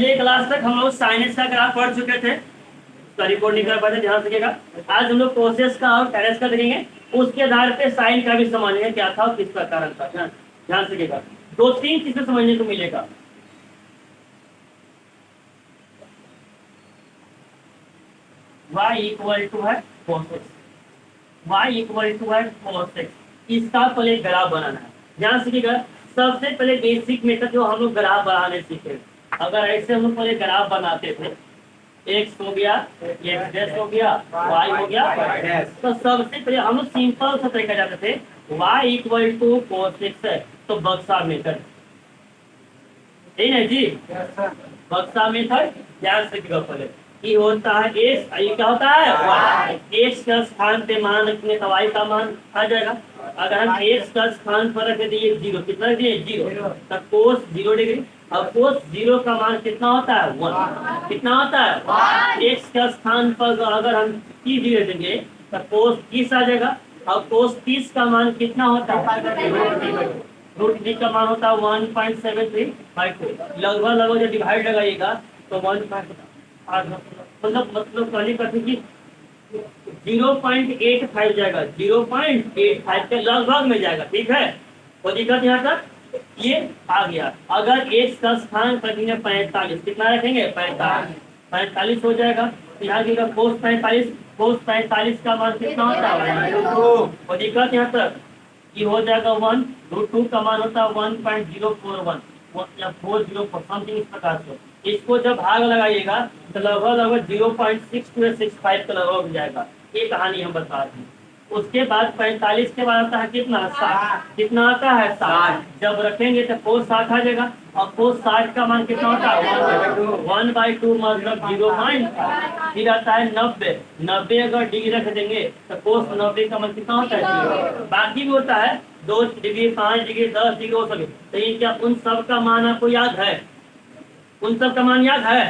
पिछले क्लास तक हम लोग साइनेस का ग्राफ पढ़ चुके थे, उसका रिकॉर्ड नहीं कर पाए थे, ध्यान रखिएगा। आज हम लोग कोसेस का और टेरेस का देखेंगे, उसके आधार पे साइन का भी समझेंगे क्या था और किसका कारण था। ध्यान रखिएगा, 2-3 चीजें समझने को मिलेगा। y इक्वल टू है cos x, y equal to है cos x, इसका पहले ग्राफ बनाना है। ध्यान रखिएगा, सबसे पहले बेसिक मेथड जो हम लोग ग्राफ बनाने सीखे, अगर ऐसे हम लोग पहले ग्राफ बनाते थे, x हो गया, x डैश हो गया, y हो गया, तो सबसे पहले हम लोग सिंपल सा तरीका जाते थे, y equal to cos x है तो बक्सा मेथड, ठीक है जी, बक्सा मेथड। ध्यान से पहले ये होता है x, ये क्या होता है y, x का स्थान पे मान रखने तो y का मान आ जाएगा। अगर हम x का स्थान पर रखे दिए 0, कितना रख दिए 0, तो cos 0 डिग्री। अब cos 0 का मान कितना होता है 1, कितना होता है x का स्थान पर अगर हम 30 रख देंगे तो cos 30 आ जाएगा। अब cos 30 का मान कितना होता है, √3 का मान होता है 1.73/2, लगभग जब डिवाइड लगाइएगा तो 1, मतलब कहने का कि 0.85 जाएगा, 0.85 के लगभग में जाएगा, ठीक है। कोई दिक्कत यहाँ तक, ये आ गया। अगर x का स्थान रखेंगे 45, कितना रखेंगे 45 हो जाएगा। यहाँ की cos 45 का मान कितना होता है, कोई दिक्कत यहाँ तक, ये हो जाएगा 1, √2 का मान होता है 1.041 या 404 समथिंग इस प्रकार से। इसको जब भाग लगाइएगा तो लगभग 0.6265 का लगभग हो जाएगा। ये कहानी हम बता रहे हैं। उसके बाद 45 के बाद आता है कितना 60, कितना आता है 60, जब रखेंगे तो cos 60 आ जाएगा। और cos 60 का मान कितना होता है 1/2 मतलब 0.5, फिर आता है 90 अगर डिग्री रख देंगे तो cos 90 का मान कितना होता है 0। बाकी भी होता है 2 डिग्री, 5 डिग्री, 10 डिग्री हो सके, तो ये क्या उन सब का मान आपको याद है, उन सब का मान याद है,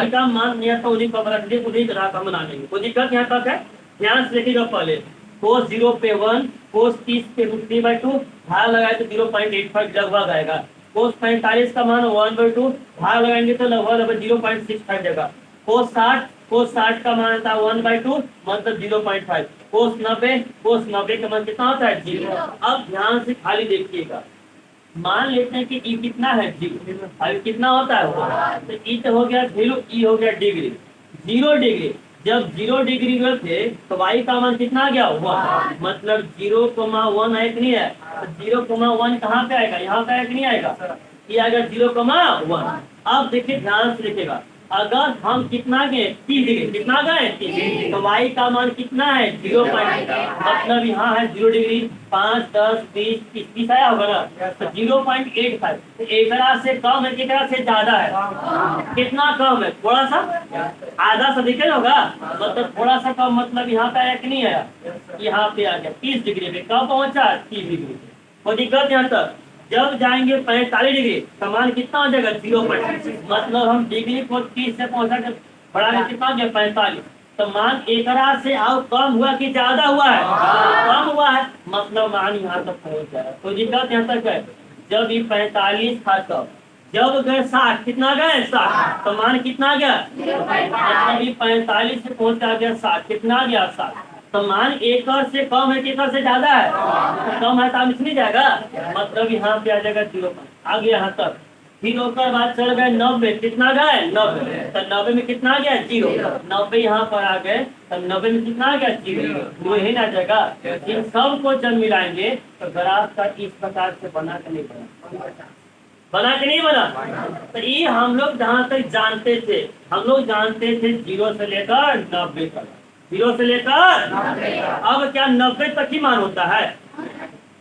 इनका मान नहीं आता उन्हीं को रख दिए, उन्हीं तरह का बना लेंगे। कोई दिक्कत यहाँ तक है, ध्यान से देखिएगा। पहले cos 0 पे 1, cos 30 पे √3/2, भाग लगाए तो 0.85 लगभग आएगा। cos 45 का मान 1/2, भाग लगाएंगे तो लगभग 0.65 जाएगा। cos 60 का मान आता है 1/2 मतलब 0.5। cos 90 का मान कितना होता है 0। अब ध्यान से खाली देखिएगा, मान लेते हैं कि ई कितना है 0, अभी कितना होता है तो ई तो हो गया 0, ई हो गया डिग्री, 0 डिग्री। जब 0 डिग्री में थे तो y का मान कितना आ गया 1, मतलब 0,1 है कि नहीं है, तो 0,1 कहाँ पे आएगा, यहाँ पे आएगा कि नहीं आएगा, ये आएगा 0,1। अब देखिए ध्यान से देखिएगा, अगर हम कितना गए 30 डिग्री, कितना गए 30 डिग्री, तो y का मान कितना है 0, मतलब यहाँ है 0 डिग्री, 5, 10, 20, 30 आया होगा ना, तो 0.85 एक से कम है, कितना से ज्यादा है, कितना कम है, थोड़ा सा आधा सा दिखे होगा, मतलब थोड़ा सा कम, मतलब यहाँ पे आया कि नहीं आया, यहाँ पे आ गया 30 डिग्री पे, कब पहुंचा 30 डिग्री। कोई दिक्कत यहाँ तक, जब जाएंगे 45 डिग्री तो मान कितना हो जाएगा 0.6, मतलब हम डिग्री को 30 से पहुंचा के बढ़ा कितना हो गया 45, तो मान एक से और कम हुआ कि ज्यादा हुआ है, कम हुआ है, मतलब मान यहाँ तक पहुंच जाएगा। तो दिक्कत यहाँ तक है, जब ये 45 था तब, जब गए 60, कितना गए 60, तो मान कितना गया, मतलब ये 45 से पहुंचा गया 60, कितना गया 60, तो मान 1 से कम है कि 1 से ज्यादा है, तो कम है तो हम इसमें जाएगा, मतलब यहाँ पे आ जाएगा 0, आ गया यहाँ तक। फिर उसके बाद चल गए 90, कितना गए 90, तो 90 में कितना आ गया 0, 90 यहाँ पर आ गए तो 90 में कितना आ गया 0, यही ना जाएगा। इन सब को जब मिलाएंगे तो ग्राफ का इस प्रकार से बना के नहीं बना के नहीं बना। तो ये हम लोग जहाँ तक जानते थे, हम लोग जानते थे 0 से लेकर 90 तक, 0 से लेकर 90। अब क्या 90 तक ही मान होता है,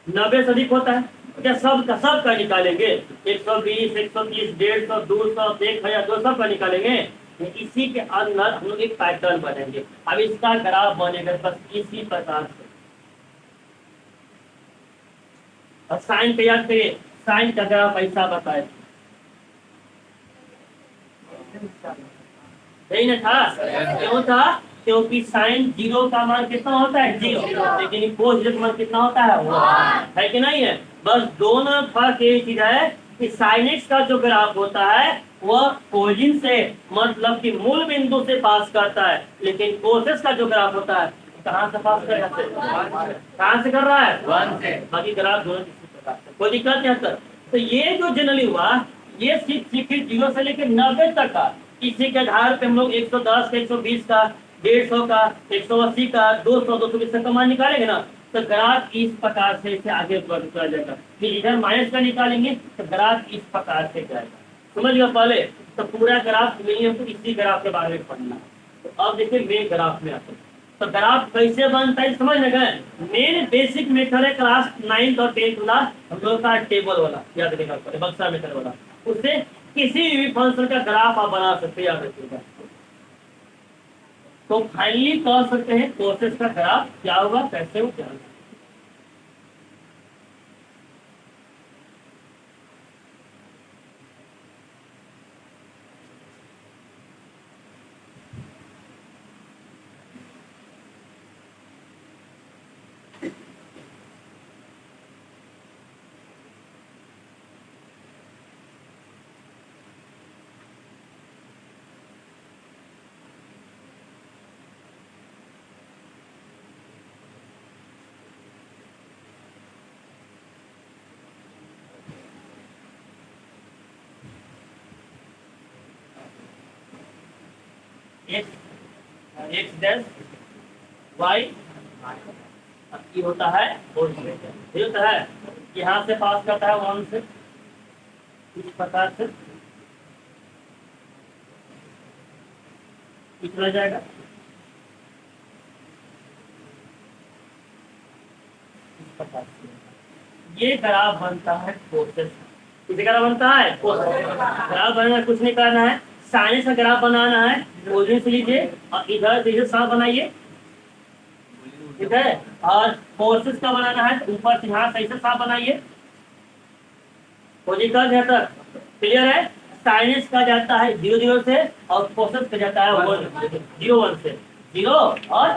90 से अधिक होता है क्या, सब का निकालेंगे, 120, 130, 150, 200, 1000, 200 का निकालेंगे। इसी के अंदर हम लोग एक पैटर्न बनेंगे। अब इसका ग्राफ बनेगा बस इसी प्रकार से। और साइन पे याद करिए, साइन का ग्राफ ऐसा बताए, यही ना था, क्यों था, क्योंकि साइन 0 का मान कितना होता है 0, लेकिन cos 0 का मान कितना होता है 1, है कि नहीं है। बस दोनों फर्क यही चीज है कि sin x का जो ग्राफ होता है वह ओरिजिन से मतलब कि मूल बिंदु से पास करता है, लेकिन cos x का जो ग्राफ होता है कहाँ से पास कर रहा है? कहाँ से कर रहा है? 1 से। बाकी ग्राफ दोनों इसी प्रकार से, कोई दिक्कत नहीं आता। तो ये जो जनरली हुआ ये सिर्फ 0 से लेकर 90 तक का, इसी के आधार पे हम लोग 110 का, 120 का, 150 का, 180 का, 200, 220 का मान निकालेंगे ना, तो ग्राफ इस प्रकार से इसे आगे बढ़ता जाएगा। फिर इधर माइनस का निकालेंगे तो ग्राफ इस प्रकार से जाएगा। समझ गया? पहले तो पूरा ग्राफ नहीं, हमको इसी ग्राफ के बारे में पढ़ना है। तो अब देखिए मेन ग्राफ में आते हैं। तो ग्राफ कैसे बनता है समझ में गए? मेन बेसिक मेथड है क्लास 9 और 10 वाला, हम लोग का टेबल वाला याद रखिएगा, बक्सा मेथड वाला। उससे किसी भी फंक्शन का ग्राफ आप बना सकते हैं, याद रखिएगा। तो फाइनली कह सकते हैं कोसेस का ग्राफ क्या होगा, कैसे हो, क्या होगा। एक्स डैश वाई ये होता है, ये होता है यहाँ से पास करता है 1 से, इस प्रकार से रह जाएगा। इस प्रकार से ये ग्राफ बनता है कोसेस। किसी ग्राफ बनता है कोसेस। ग्राफ बनाना कुछ नहीं करना है, साइनस का ग्राफ बनाना है, ओरिजिन से लीजिए और इधर से साफ बनाइए, ठीक है। और कोसेस का बनाना है ऊपर से यहाँ सही से साफ बनाइए, कोजिकल है तक क्लियर है। साइनस का जाता है 0 0 से और कोसेस का जाता है 1 0 1 से, 0 और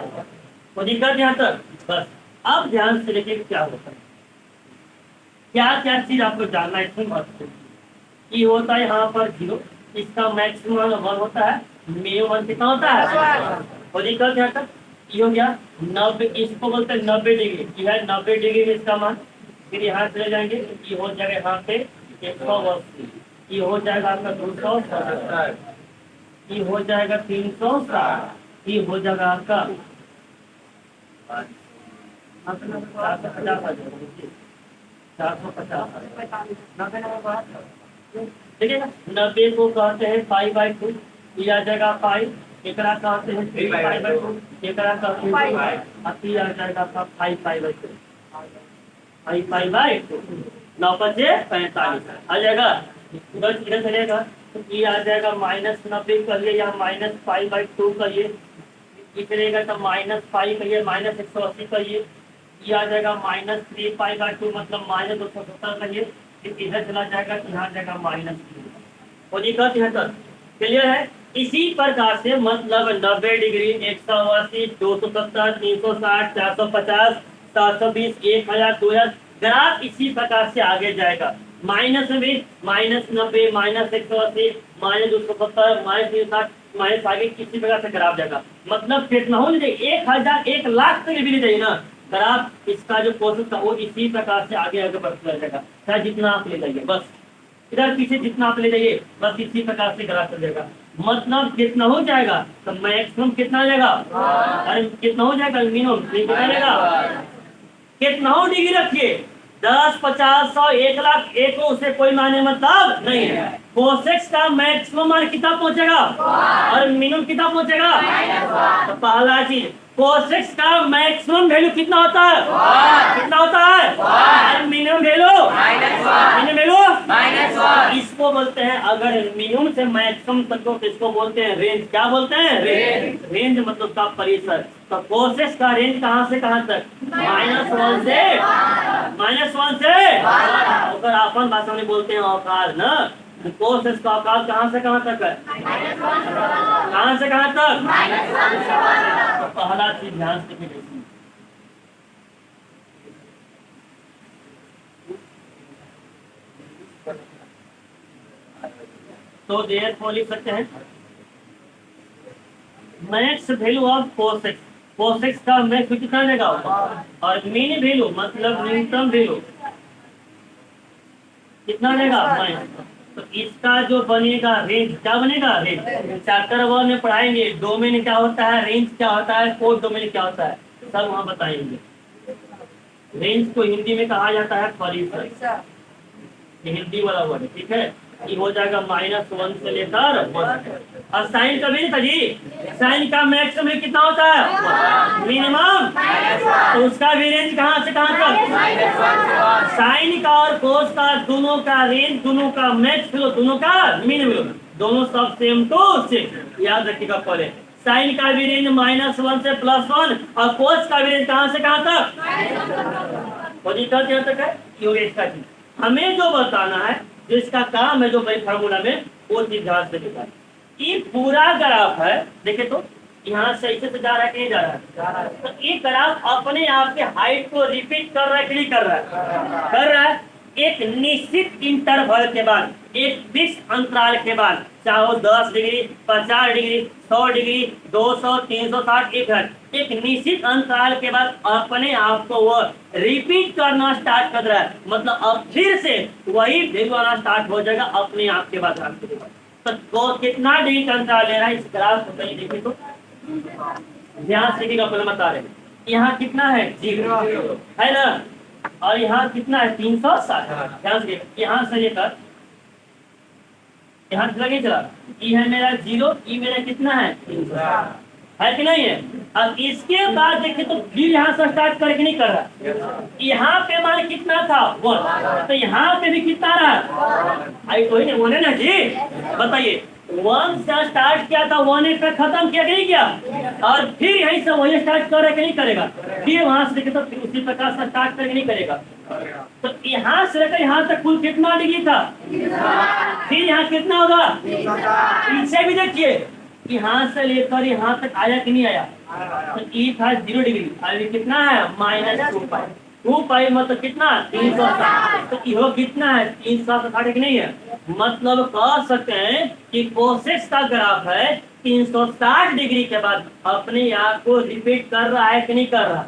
कोजिकल यहाँ तक बस। अब ध्यान से देखिए क्या होता है, क्या क्या चीज आपको जानना है इसमें महत्वपूर्ण। ये होता है यहाँ पर 0, इसका मैक्सिमम 1 होता है, मिनिमम 1 कितना होता है, कोजिकल यहाँ तक ये हो गया 90, इसको बोलते हैं 90 डिग्री, यह है 90 डिग्री में इसका मान। फिर यहाँ चले जाएंगे, ये हो जाएगा यहाँ पे 180, ये हो जाएगा आपका 270, ये हो जाएगा 360, ये हो जाएगा आपका 450। ठीक है ना। 90 को कहते हैं 5/2, ये आ जाएगा 5, एकरा कहते हैं 3/2, एकरा कहते हैं 5, ये आ जाएगा आपका 5/2, 5/2, 9 बचे 45 आ जाएगा। इधर इधर चलेगा तो ये आ जाएगा -90 करिए या -5/2 करिए, ये चलेगा तो -5 करिए, -180 करिए, ये आ जाएगा -3π/2 मतलब -270 करिए। फिर इधर चला जाएगा तो यहाँ जाएगा -3 और ये कहते हैं तक क्लियर है। इसी प्रकार से मतलब 90 डिग्री, 180, 270, 360, 450, 720, 1000, 2000 ग्राफ इसी प्रकार से आगे जाएगा। माइनस में भी -90, -180, -270, -360, माइनस आगे किसी प्रकार से ग्राफ जाएगा। मतलब कितना हो जाए 1000, 1 लाख तक भी जाइए ना ग्राफ, इसका जो प्रोसेस था वो इसी प्रकार से आगे आगे बढ़ता जाएगा। चाहे जितना आप ले जाइए, बस इधर पीछे जितना आप ले जाइए बस इसी प्रकार से ग्राफ चल जाएगा। मतलब कितना हो जाएगा तो मैक्सिमम कितना हो जाएगा, अरे कितना हो जाएगा मिनिमम कितना जाएगा, कितना हो डिग्री रखिए 10, 50, 100, 1 लाख, 1 उसे कोई माने मतलब नहीं है। कोसेक्स का मैक्सिमम मान कितना पहुंचेगा और मिनिमम कितना पहुंचेगा। तो पहला चीज कोसेक्स का मैक्सिमम वैल्यू कितना होता है, कितना होता है, और मिनिमम वैल्यू इसको बोलते हैं। अगर मिनिमम से मैक्सिमम तक हो तो इसको बोलते हैं रेंज। क्या बोलते हैं, रेंज। रेंज मतलब का परिसर। तो कोसेक्स का रेंज कहाँ से कहाँ तक, -1 से -1 से अगर अपन भाषा में बोलते हैं औकात ना, कोसेक्स का औकात कहाँ से कहाँ तक है, कहाँ से कहाँ तक। तो पहला चीज ध्यान से देखिए, तो देयरफॉर लिख सकते हैं max value of cos x का मैक्स कितना देगा और मीन वैल्यू मतलब न्यूनतम वैल्यू कितना देगा माइनस। तो इसका जो बनेगा रेंज क्या बनेगा रेंज। चैप्टर 1 में पढ़ाएंगे डोमेन क्या होता है, रेंज क्या होता है, कोड डोमेन क्या होता है, सब वहां बताएंगे। रेंज को हिंदी में कहा जाता है परिसर, ये हिंदी वाला वर्ड, ठीक है। ये हो जाएगा -1 से लेकर 1। और साइन का भी था जी, साइन का मैक्सिमम कितना होता है मिनिमम, तो उसका भी रेंज कहाँ से कहाँ तक। साइन का और कोस का दोनों का रेंज, दोनों का मैक्स वैल्यू, दोनों का मिनिमम, दोनों सब सेम टू सेम, याद रखिएगा। पहले साइन का भी रेंज -1 से +1 और कोस का भी रेंज कहाँ से कहाँ तक, यहाँ तक है। इसका चीज हमें जो बताना है, जो इसका काम है, जो भाई फार्मूला में वो चीज ध्यान से देखा। ये पूरा ग्राफ है, देखे तो यहाँ से ऐसे से जा रहा है कि नहीं जा रहा है, जा रहा है। तो ये ग्राफ अपने आप के हाइट को रिपीट कर रहा है कि नहीं कर रहा है, कर रहा है। एक निश्चित इंटरवल के बाद, एक फिक्स अंतराल के बाद, चाहे 10 डिग्री, 50 डिग्री, 100 डिग्री, 200, 360, 1 एक निश्चित अंतराल के बाद अपने आप को वो रिपीट करना स्टार्ट कर रहा है। मतलब अब फिर से वही वैल्यू आना स्टार्ट हो जाएगा अपने आप के बाद। तो कितना डिग्री का अंतराल ले रहा है इस ग्राफ को कहीं देखिए तो ध्यान से बता रहे हैं। यहाँ कितना है 0 है ना, और यहाँ कितना है 360। ध्यान से यहाँ से लेकर यहाँ लगे चला, ये है मेरा 0, ये मेरा कितना है 300 है कि नहीं है। अब इसके बाद देखिए तो फिर यहाँ से स्टार्ट करके नहीं कर रहा, यहाँ पे मान कितना था 1, तो यहाँ पे भी कितना रहा आई कोई नहीं 1 है ना जी। बताइए 1 से स्टार्ट किया था, 1 पे खत्म किया कि नहीं किया, और फिर यहीं से वही स्टार्ट कर रहा कि नहीं करेगा, फिर वहां से देखे तो फिर उसी प्रकार से स्टार्ट करके नहीं करेगा। तो यहाँ से लेकर यहाँ तक कुल कितना डिग्री था, फिर यहाँ कितना होगा, पीछे भी देखिए यहाँ से लेकर यहाँ तक आया कि नहीं आया, तो ई था 0 डिग्री, अभी कितना है -2π, 2π मतलब कितना 360, तो यो कितना है 360 नहीं है। मतलब कह सकते हैं कि कोसेक्स का ग्राफ है 360 डिग्री के बाद अपने आप को रिपीट कर रहा है कि नहीं कर रहा।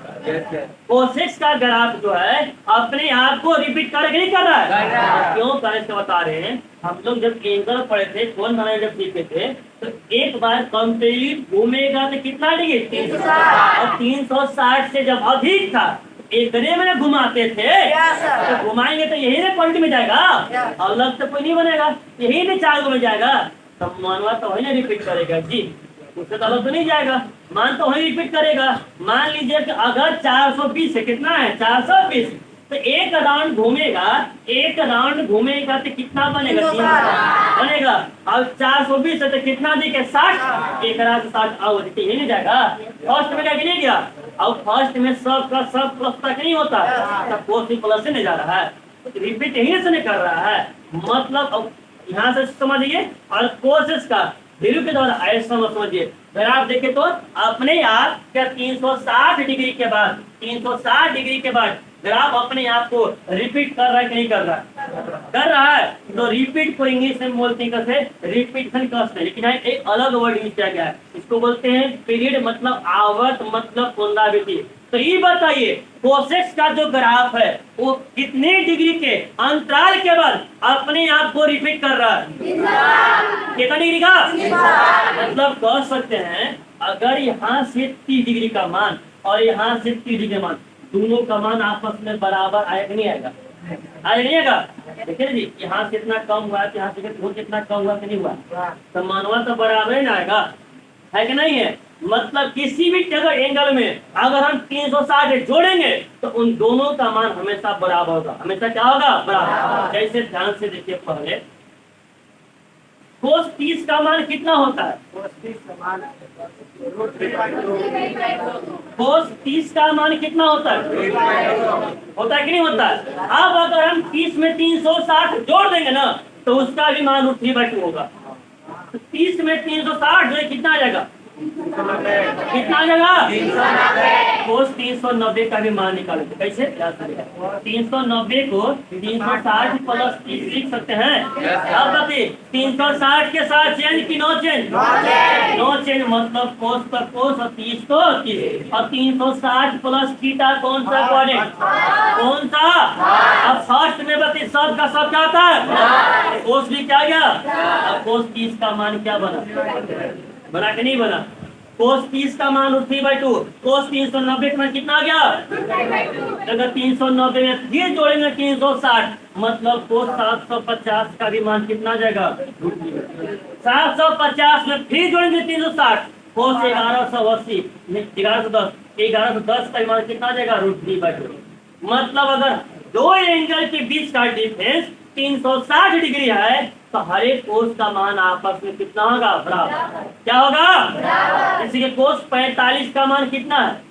कोसेक्स का ग्राफ जो है अपने आप को रिपीट कर रहा है कि नहीं कर रहा है। क्यों कारण से बता रहे हैं, हम लोग जब एंगल पढ़े थे, कोण बनाने जब सीखे थे, तो एक बार कंप्लीट घूमेगा तो कितना डिग्री 360, और 360 से जब अधिक था एक में घुमाते थे, तो घुमाएंगे तो यही ना पॉइंट में जाएगा, अलग तो कोई नहीं बनेगा, यही ना 4 में जाएगा। तो मानवा तो वही ना रिपीट करेगा जी, उससे तो अलग तो नहीं जाएगा, मान तो वही रिपीट करेगा। मान लीजिए कि अगर 420 है, कितना है 420, तो एक राउंड घूमेगा, एक राउंड घूमेगा तो कितना बनेगा बनेगा। अब 420 है तो कितना देगा 60, एक राउंड 60 आओ यही नहीं जाएगा। फर्स्ट में क्या नहीं गया, अब फर्स्ट में सब का सब प्लस तक नहीं होता, तब कोस भी प्लस से नहीं जा रहा है, रिपीट यही से नहीं कर रहा है। मतलब अब यहाँ से समझिए, और कोसेस का वैल्यू के द्वारा ऐसा समझिए। अगर आप देखें तो अपने आप क्या 360 डिग्री के बाद, 360 डिग्री के बाद ग्राफ अपने आप को रिपीट कर रहा है कि नहीं कर रहा है, कर रहा है। तो रिपीट को इंग्लिश में बोलते हैं कैसे, रिपीटेशन कहते हैं, लेकिन एक अलग वर्ड यूज किया गया है, इसको बोलते हैं पीरियड, मतलब आवर्त, मतलब पुनरावृत्ति। तो ये बताइए कोसेक्स का जो ग्राफ है वो कितने डिग्री के अंतराल के बाद अपने आप को रिपीट कर रहा है, कितना डिग्री का। मतलब कह सकते हैं अगर यहाँ से 30 डिग्री का मान और यहाँ से 30 डिग्री मान, दोनों का मान आपस में बराबर आएगा कि नहीं आएगा, आएगा नहीं आएगा। देखिए जी यहाँ से इतना कम हुआ, यहाँ से कितना कम हुआ कि नहीं हुआ, तो मानवा तो बराबर ही ना आएगा, है कि नहीं है। मतलब किसी भी जगह एंगल में अगर हम 360 जोड़ेंगे तो उन दोनों का मान हमेशा बराबर होगा, हमेशा क्या होगा बराबर। जैसे ध्यान से देखिए, पहले cos 30 का मान कितना होता है, cos 30 का मान कितना होता है, होता है कि नहीं होता है। अब अगर हम 30 में 360 जोड़ देंगे ना तो उसका भी मान 3/2 होगा। तो 30 में 360 जो कितना आ जाएगा कितना आ जाएगा? कोस 390 का भी मान निकाले थे। कैसे? 390 को 360 प्लस 30 लिख सकते हैं। अब बताइए 360 के साथ चेंज की नो चेंज? नो चेंज, मतलब कोस का कोस और 30 को 30 और 360 प्लस थीटा कौन सा कोऑर्डिनेट? कौन सा? अब फर्स्ट में बताइए सब का सब क्या होता है? कोस भी क्या गया? अब कोस 30 का मान क्या बना के नहीं बना? कोस 30 का मान 3/2, कोस 390 का मान कितना आ गया? अगर 390 में फिर जोड़ेंगे 360, मतलब कोस 750 का भी मान कितना आ जाएगा? 750 में फिर जोड़ेंगे 360, कोस 1180, 1110, 1110 का भी मान कितना आ जाएगा? √3/2। मतलब अगर दो एंगल के बीच का डिफरेंस 360 डिग्री है तो हर एक कोस का मान आपस में कितना होगा? बराबर। क्या होगा? इसी के कोस 45 का मान कितना है?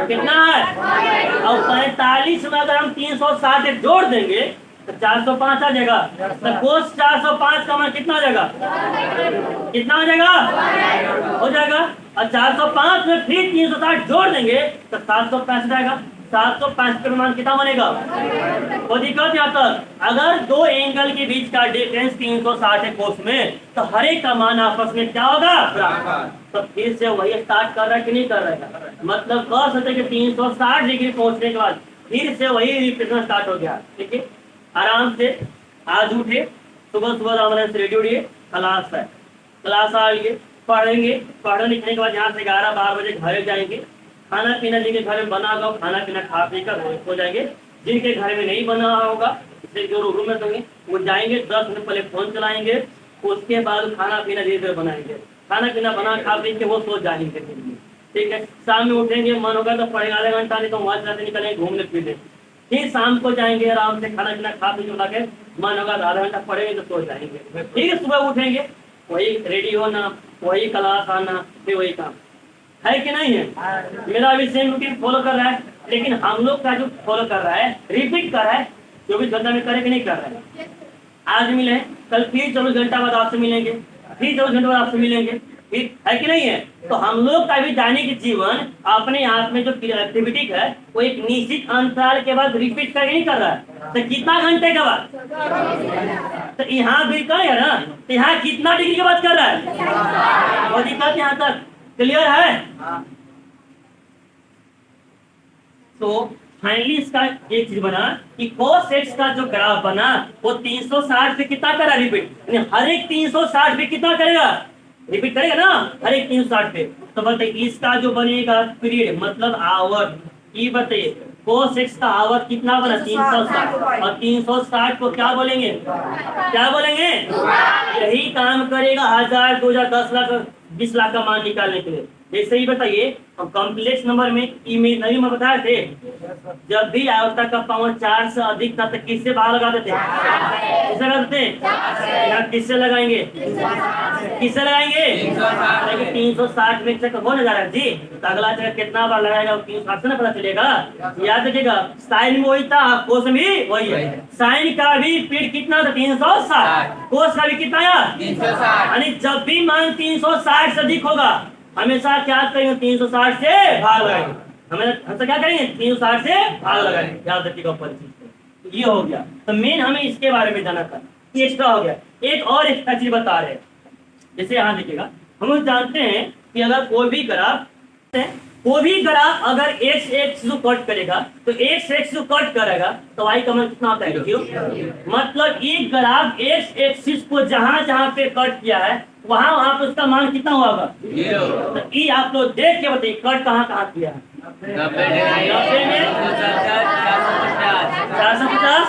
कितना है? और 45 में अगर हम 360 जोड़ देंगे तो 405 आ जाएगा। तो कोस 405 का मान कितना आ जाएगा? कितना हो जाएगा? हो जाएगा। और 405 में फिर 360 जोड़ देंगे तो 765 आएगा। 765 का मान कितना बनेगा? कोई दिक्कत यहाँ तक? अगर दो एंगल के बीच का डिफरेंस 360 है कोस में तो हर एक का मान आपस में क्या होगा? तो फिर से वही स्टार्ट कर रहा है कि नहीं कर रहा है? मतलब कह सकते कि 360 डिग्री पहुंचने के बाद फिर से वही रिपीटेशन स्टार्ट हो गया। ठीक है, आराम से आज उठे, सुबह सुबह हमारे रेडी उठिए, क्लास है, क्लास आइए, पढ़ेंगे, पढ़ने लिखने के बाद यहाँ से 11-12 बजे घर जाएंगे। खाना पीना जिनके घर में बना होगा खाना पीना खा पी कर हो जाएंगे। जिनके घर में नहीं बना होगा जैसे जो रूम में होंगे वो जाएंगे, 10 मिनट पहले फोन चलाएंगे, उसके बाद खाना पीना धीरे धीरे बनाएंगे। खाना पीना बना खा पी के वो सो जाएंगे। ठीक है, शाम में उठेंगे, मन होगा तो पढ़ेंगे आधा घंटा, नहीं तो मोबाइल चलाते निकलेंगे घूमने फिरने। फिर शाम को जाएंगे आराम से खाना पीना खा पी के मन होगा तो आधा घंटा पढ़ेंगे तो सो जाएंगे। ठीक है, सुबह उठेंगे वही रेडी होना, वही क्लास आना, फिर वही काम है कि नहीं है? मेरा अभी सेम रूटीन फॉलो कर रहा है, लेकिन हम लोग का जो फॉलो कर रहा है रिपीट कर रहा है, 24 घंटा में करे कि नहीं कर रहा है? आज मिले, कल फिर 24 घंटा बाद आपसे मिलेंगे, फिर 24 घंटे बाद आपसे मिलेंगे, फिर है कि नहीं है? तो हम लोग का भी दैनिक जीवन अपने आप में जो एक्टिविटी है वो एक निश्चित अंतराल के बाद रिपीट करके नहीं कर रहा है। तो कितना घंटे के बाद? तो यहाँ भी करेगा ना, तो यहाँ कितना डिग्री के बाद कर रहा है? वो दिक्कत यहाँ तक क्लियर है? तो फाइनली इसका एक चीज बना कि cos x का जो ग्राफ बना वो 360 पे कितना करा रिपीट, हर एक 360 पे कितना करेगा? रिपीट करेगा ना हर एक 360 पे। तो बताइए इसका जो बनेगा पीरियड मतलब आवर, ये बताइए cos x का आवर कितना बना? 360, और 360 को क्या बोलेंगे? क्या बोलेंगे? यही काम करेगा 1000, 2000, 10 लाख, 20 लाख का मान निकालने के लिए। जैसे ही बताइए हम कॉम्प्लेक्स नंबर में इमेजिनरी में बताए थे, जब भी आयोता का पावर 4 से अधिक था तो किससे बाहर लगाते थे? किससे लगाते थे? यहाँ किससे लगाएंगे? किससे लगाएंगे? 360 में चेक होने जा रहा है जी, तो अगला जगह कितना बार लगाएगा 360 से ना पता चलेगा। याद रखिएगा साइन में वही था, कोस भी वही है। साइन का भी पीरियड कितना था? 360, कोस का भी कितना आया? 360। यानी जब भी मान 360 से अधिक होगा हमेशा क्या करेंगे? 360 से भाग लगाएंगे। हमेशा क्या करेंगे? 360 से भाग लगाएंगे। याद रखिएगा ऊपर चीज। ये हो गया, तो मेन हमें इसके बारे में जाना था, ये एक्स्ट्रा हो गया। एक और एक्स्ट्रा चीज बता रहे हैं, जैसे यहाँ देखिएगा हम लोग जानते हैं कि अगर कोई भी ग्राफ अगर x एक्सिस को कट करेगा तो x एक्सिस को कट करेगा तो y का मान कितना होता है? 0। मतलब एक ग्राफ x एक्सिस को जहां जहां पे कट किया है वहां वहां पे उसका मान कितना होगा? 0। तो ये आप लोग देख के बताइए कट कहां कहां किया है? 90 में 450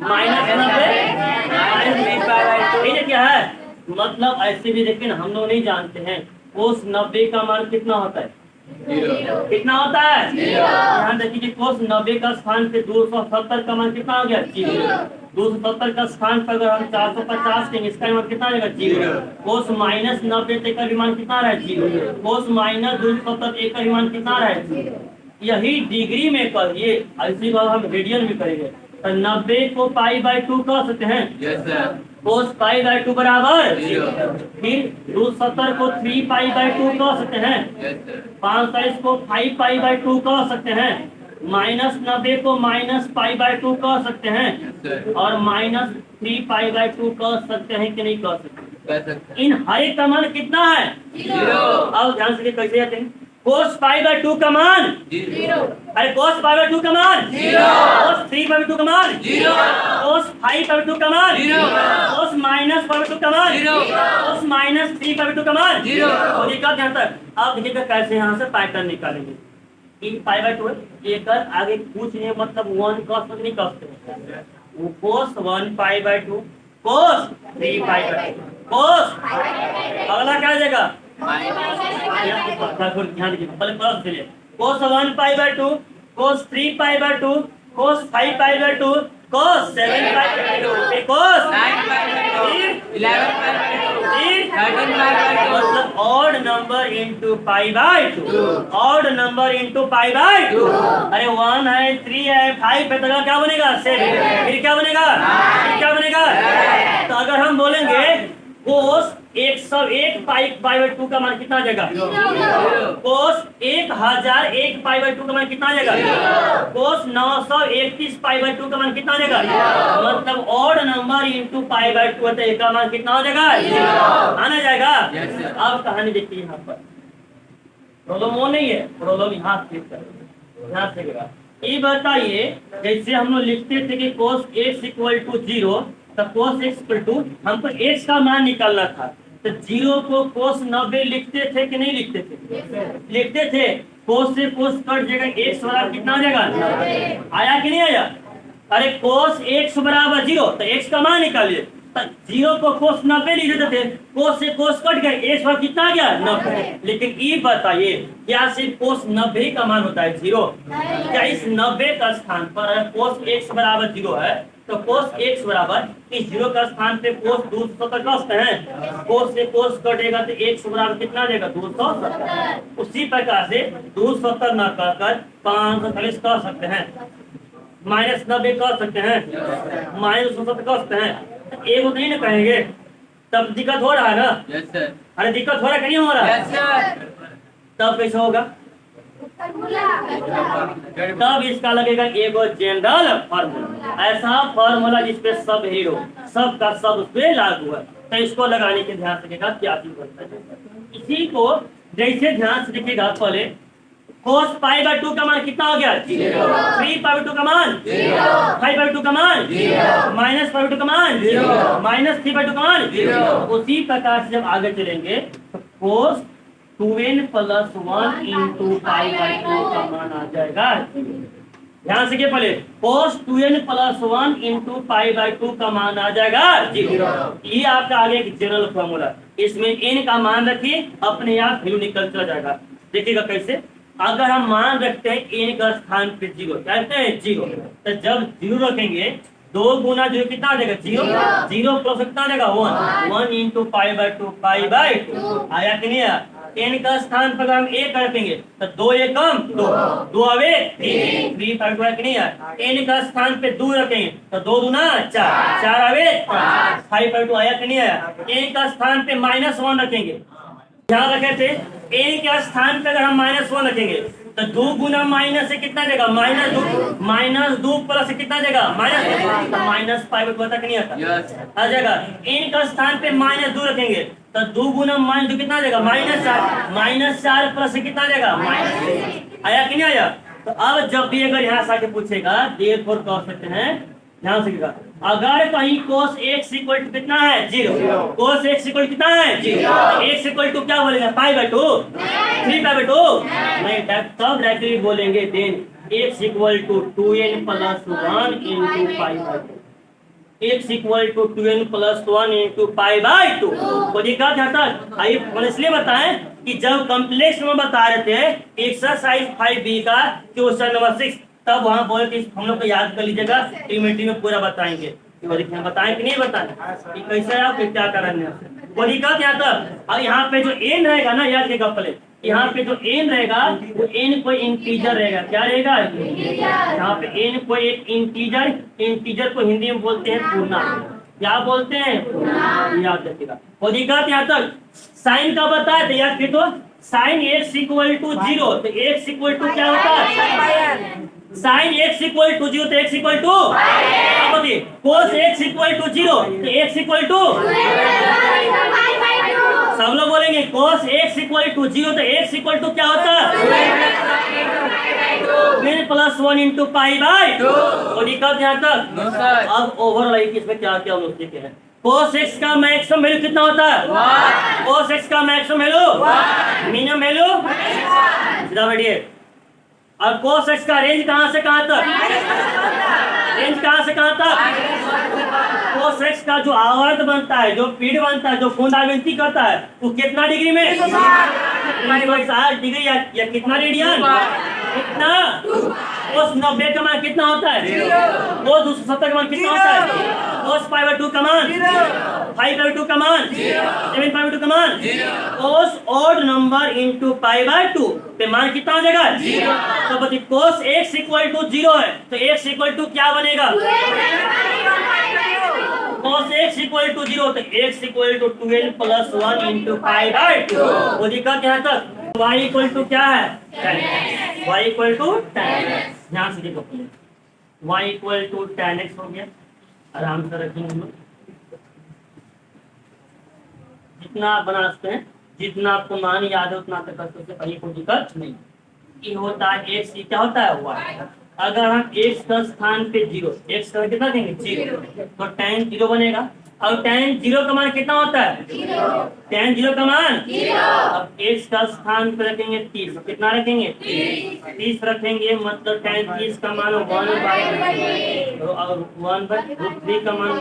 -90 क्या है? मतलब ऐसे भी लेकिन हम लोग नहीं जानते हैं कोस 90 का मान कितना होता है? 0। कितना होता है? यहाँ देखिए कोस 90 का स्थान पे 270 का मान कितना हो गया? 0। 270 का स्थान पर अगर हम 450 के इसका मान कितना आएगा? 0। कोस -90 का मान कितना रहा है? 0। कोस -270 का मान कितना रहा है? 0। यही डिग्री में करिए, इसी बार हम रेडियन में करेंगे तो 90 को π/2 कह सकते हैं। कोस पाई बाय 2 बराबर 0। फिर 270 को 3 पाई बाय 2 कह सकते हैं, 527 को 5 पाई बाय 2 कह सकते हैं, -90 को माइनस पाई बाय 2 कह सकते हैं, और -3 पाई बाय 2 कह सकते हैं कि नहीं कह सकते? इन हर एक का मान कितना है? 0। अब ध्यान से कैसे जाते हैं? कोस पाई बाय 2 का मान 0। अरे कोस पाई बाय 2 का मान 0। कोस 3 पाई बाय 2 का मान 0। कोस 5 पाई बाय 2 का मान 0। कोस माइनस पाई बाय 2 का मान 0। कोस -3 पाई बाय 2 का मान 0। और ये ध्यान तक अब देखिएगा कैसे यहाँ से पैटर्न निकालेंगे। इन पाई बाय 2 एक आगे कुछ नहीं, मतलब 1 कॉस नहीं कर सकते, वो कोस 1 पाई बाय 2, कोस 3 पाई बाय 2, कोस अगला क्या आ जाएगा? ध्यान दीजिए पहले प्लस के लिए कोस 1 पाई by 2, cos 3 pi by 2, cos 5 pi by 2, cos 7 pi by 2, cos 9 pi by 2, 11 pi by 2, 13 pi by 2, मतलब odd number into pi by 2, odd number into pi by 2। अरे 1 है, 3 है, 5 है, तो क्या बनेगा? 7। फिर क्या बनेगा? फिर क्या बनेगा? तो अगर हम बोलेंगे कोस 101 पाई बाय 2 का मान कितना आ जाएगा? कोस 1001 पाई बाय 2 का मान कितना आ जाएगा? कोस 931 पाई बाय 2 का मान कितना आ जाएगा? मतलब odd number into pi by 2 तो एक का मान कितना हो जाएगा? आना जाएगा। अब कहानी देखिए, यहाँ पर प्रॉब्लम वो नहीं है, प्रॉब्लम यहाँ से ये बताइए, जैसे हम लोग लिखते थे कि कोस x इक्वल टू 0, तो कोस x इक्वल टू हमको x का मान निकालना था, तो 0 को कोस 90 लिखते थे कि नहीं लिखते थे? लिखते थे। कोस से कोस कट जाएगा, x बराबर कितना आ जाएगा? आया कि नहीं आया? अरे कोस x बराबर 0, तो x का मान निकालिए। 0 को कोस 90 लिख देते थे, कोस से कोस कट गए, x बराबर कितना आ गया? 90। लेकिन ये बताइए, क्या सिर्फ कोस 90 का मान होता है 0? क्या इस 90 का स्थान पर कोस x बराबर 0 है, तो कोस x बराबर इस 0 का स्थान पे कोस 270 कसते हैं, कोस से कोस कटेगा तो x बराबर कितना आ जाएगा? 270। उसी प्रकार से 270 न कहकर 540 कह सकते हैं, -90 कह सकते हैं, -270 कह सकते हैं। एक नहीं ना कहेंगे, तब दिक्कत हो रहा है ना? अरे दिक्कत हो रहा है कि नहीं हो रहा? तब कैसे होगा? तब इसका लगेगा एगो जनरल फार्मूला, ऐसा फार्मूला जिसपे सब हीरो, सब का सब उस पे लागू है। तो इसको लगाने के ध्यान से देखिएगा क्या चीज बनता है। इसी को जैसे ध्यान से देखिएगा, पहले कोस पाई बाय 2 का मान कितना हो गया? 0। 3 पाई बाय 2 का मान 0। 5 बाय 2 का मान 0। माइनस पाई बाय 2 का मान 0। -3 बाय 2 का मान 0। उसी प्रकार से जब आगे चलेंगे तो कोस 2n + 1 इंटू पाई बाय 2 का मान आ जाएगा। ध्यान से पहले कोस 2n + 1 इंटू पाई बाय 2 का मान आ जाएगा 0। ये आपका आगे एक जनरल फॉर्मूला, इसमें n का मान रखिए, अपने आप वैल्यू निकल चला जाएगा। देखिएगा कैसे, अगर हम मान रखते हैं n का स्थान पे 0, कहते हैं 0, तो जब 0 रखेंगे 2 गुना 0 कितना आ जाएगा? 0। 0 प्लस कितना आ जाएगा? 1। 1 into pi by 2 pi by 2 आया कि नहीं आया? n का स्थान पर हम 1 रखेंगे तो 2 1 कम 2, 2 आवे 3, 3 पाई बाय नहीं आया। n का स्थान पे 2 रखेंगे तो 2 दूना 4, 4 आवे 5, 5 बाय 2 आया कि नहीं आया? n का स्थान पे -1 रखेंगे, ध्यान रखे थे n के स्थान पे अगर हम -1 रखेंगे तो 2 गुना माइनस से कितना देगा? -2 प्लस से कितना देगा? -5 पाई बाय 2 तक नहीं आता, आ जाएगा। n का स्थान पे -2 रखेंगे तो 2 गुना -2 कितना देगा? -4, -4 प्लस से कितना देगा? आया कि नहीं आया? तो अब जब भी अगर यहाँ से आके पूछेगा देयरफॉर कह सकते हैं, ध्यान से अगर कहीं कोस x इक्वल टू कितना है? 0। कोस x इक्वल कितना है? 0। x इक्वल टू क्या बोलेंगे? पाई बाय 2, 3 पाई बाय 2 नहीं, तब डायरेक्टली बोलेंगे then x equal to 2n + 1 into pi by 2। x equal to 2n + 1 into pi by 2। तो ये क्या चाहता है? आइए मैंने इसलिए बताएं कि जब कॉम्प्लेक्स में बता रहे थे एक्सरसाइज 5b का क्वेश्चन नंबर 6, तब वहां बोले कि हम लोग को याद कर लीजिएगा, ट्रिमेट्री में पूरा बताएंगे। बताएं कि नहीं बताएं कि कैसे आप क्या करेंगे वो दिक्कत यहाँ तक। और यहाँ पे जो n रहेगा ना, याद रखिएगा पहले, यहाँ पे जो n रहेगा वो n कोई इंटीजर रहेगा। क्या रहेगा? यहाँ पे n कोई एक इंटीजर को हिंदी में बोलते हैं पूर्णांक। क्या बोलते हैं, याद रखिएगा। वो दिक्कत यहाँ तक साइन का बताया था याद, फिर तो साइन x इक्वल टू 0, तो x इक्वल टू क्या होता है, साइन x इक्वल टू 0 तो x इक्वल टू, अब देखिए कोस x इक्वल टू 0 तो x इक्वल टू, सब लोग बोलेंगे कोस x इक्वल टू 0 तो x इक्वल टू क्या होता है, फिर +1 इंटू पाई बाय 2। तो दिक्कत यहाँ तक। अब ओवरऑल इसमें क्या क्या हम लोग सीखे हैं, cos x का मैक्सिमम वैल्यू कितना होता है, cos x का मैक्सिमम वैल्यू, मिनिमम वैल्यू, सीधा बैठिए। और cos x का रेंज कहां से कहां तक, रेंज कहां से कहां तक, cos x का जो आवर्त बनता है, जो पीरियड बनता है, जो पुनरावृत्ति करता है, वो कितना डिग्री में, 360 डिग्री या कितना रेडियन, कितना, cos 90 का मान कितना होता है, cos 270 का मान कितना होता है, cos π/2 का मान 5/2 का मान 7/2 का मान, cos ऑड नंबर इनटू π/2 पे मान कितना हो जाएगा, तो बताइए cos x इक्वल टू 0 है तो x इक्वल टू क्या बनेगा, cos x इक्वल टू 0 तो x इक्वल टू 12 + 1 इंटू π/2। वो दिक्कत यहाँ तक y इक्वल टू क्या है, y equal to tan x, ध्यान से देखो y equal to tan x हो गया, आराम से रखेंगे हम लोग, जितना आप बना सकते हैं, जितना आपको मान याद है उतना तक कर सकते हैं, कहीं कोई दिक्कत नहीं। ये होता है x, ये क्या होता है y, अगर हम x का स्थान पे 0, x का कितना देंगे 0, तो tan 0 बनेगा। और tan 0 का मान कितना होता है, tan 0 का मान 0। अब x का स्थान पे रखेंगे 30, कितना रखेंगे 30 रखेंगे, मतलब tan 30 का मान 1/√3 का मान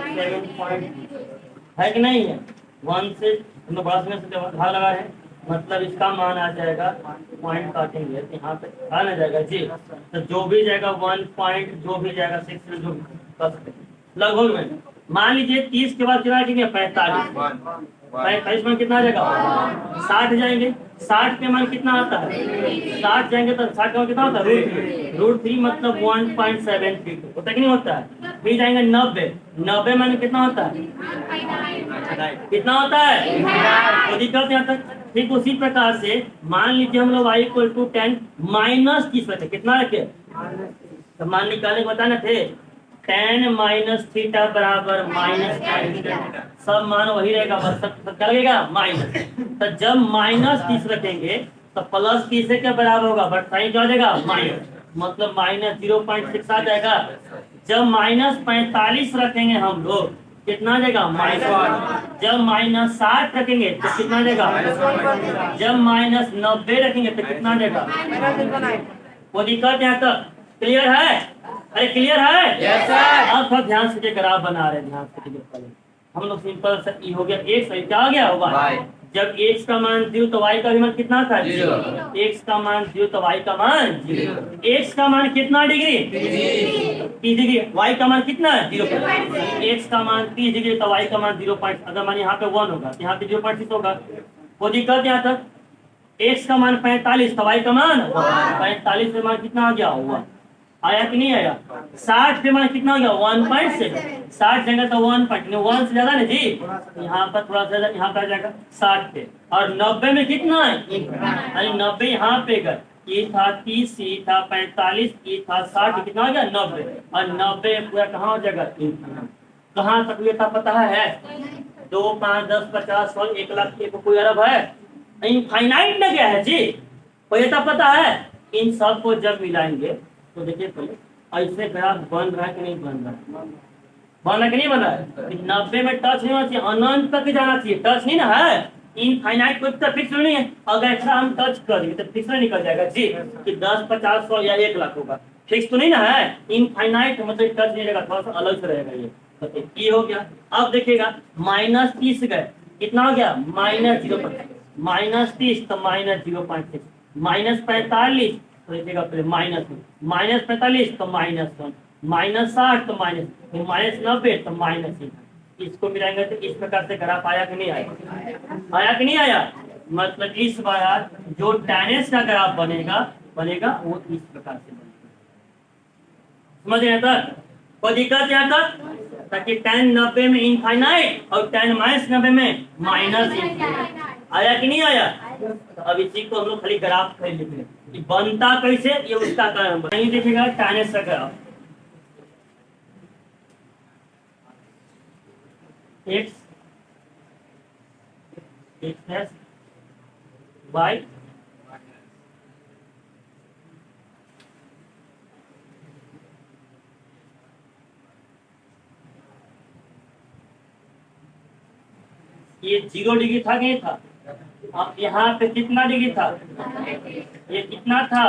7 है कि नहीं है, 1 से भाग लगा है, मतलब इसका मान आ जाएगा, पॉइंट काटेंगे तो यहाँ पे आ ना जाएगा जी, तो जो भी जाएगा 1 पॉइंट, जो भी जाएगा 6 जो कर सकते लगभग में। मान लीजिए 30 के बाद कितना रखेंगे 45, 45 मान कितना आ जाएगा 60 जाएंगे, 60 पे मान कितना आता है 60 जाएंगे तो 60 का मान कितना होता है √3 मतलब 1.73 होता है कि नहीं होता है। फिर जाएंगे 90, 90 मान कितना होता है, कितना होता है, तो दिक्कत यहाँ तक। ठीक उसी प्रकार से मान लीजिए हम लोग y इक्वल टू 10 - 30 रखे, कितना रखे, तो मान निकालने को बताना थे, tan - थीटा बराबर -, सब मान वही रहेगा, बस सब क्या लगेगा माइनस, तो जब -30 रखेंगे तो +30 से क्या बराबर होगा, बट साइन क्या हो जाएगा माइनस, मतलब -0.6 आ जाएगा। जब -45 रखेंगे हम लोग कितना आ जाएगा माइनस, जब -60 रखेंगे तो कितना आ जाएगा, जब -90 रखेंगे तो कितना आ जाएगा, वो दिक्कत यहाँ तक क्लियर है, अरे क्लियर है, yes, अब थोड़ा ध्यान से ग्राफ बना रहे हैं, ध्यान से हम लोग सिंपल सा ई हो गया, एक सही क्या आ गया होगा, जब x का मान 0 तो y का भी मान कितना था 0, x का मान 0 तो y का मान 0, x का मान कितना डिग्री 30 डिग्री, y का मान कितना 0, x का मान 30 डिग्री तो y का मान 0. अगर मान यहाँ पे 1 होगा तो यहाँ पे 0.6 होगा, वो दिक्कत यहाँ तक। x का मान 45 तो y का मान 45 पे मान कितना आ गया हुआ, आया कि नहीं आया, 60 पे मान कितना हो गया 1.7, 60 जगह तो 1 से ज्यादा नहीं जी, यहाँ पर थोड़ा सा यहाँ पे आ जाएगा 60 पे, और 90 में कितना है, अरे 90 यहाँ पे गए, ये था 30, ये था 45, ये था 60, कितना हो गया 90, और 90 पूरा कहाँ हो जाएगा, कहाँ तक ये था पता है 2, 5, 10, 50, 100, 1 लाख, कोई अरब है, इनफाइनाइट न गया है जी, कोई था पता है। इन सब को जब मिलाएंगे तो देखिए पहले ऐसे ग्राफ बन रहा है कि नहीं बन रहा है, बन रहा कि नहीं बन रहा है, 90 में टच नहीं होना चाहिए, अनंत तक जाना चाहिए, टच नहीं ना है, इनफाइनाइट कोई तो फिक्स नहीं है, अगर ऐसा हम टच कर देंगे तो फिक्स निकल जाएगा जी कि 10, 50, 100 या 1 लाख होगा, फिक्स तो नहीं ना है, इनफाइनाइट मतलब टच नहीं रहेगा, थोड़ा सा अलग से रहेगा ये, तो ये हो गया। अब देखिएगा -30 गए, कितना हो गया -0.6, -30 तो -0.6, -45 तो देखिएगा पहले -45 तो -1, -60 तो -90 तो -1, इसको मिलाएंगे तो इस प्रकार से ग्राफ आया कि नहीं आया, आया कि नहीं आया, मतलब इस बार जो tan x का ग्राफ बनेगा वो इस प्रकार से बनेगा, समझ गए तक, कोई दिक्कत यहाँ तक, ताकि tan 90 में इनफाइनाइट और tan -90 में माइनस इनफाइनाइट। आया कि नहीं आया? तो अब इसी को हम लोग खाली ग्राफ कर लिख लें कि बनता कैसे, ये उसका कारण नहीं देखेगा tan का ग्राफ x प्लस y ये 0 डिग्री था कि नहीं था? अब यहाँ पे कितना डिग्री था? ये कितना था?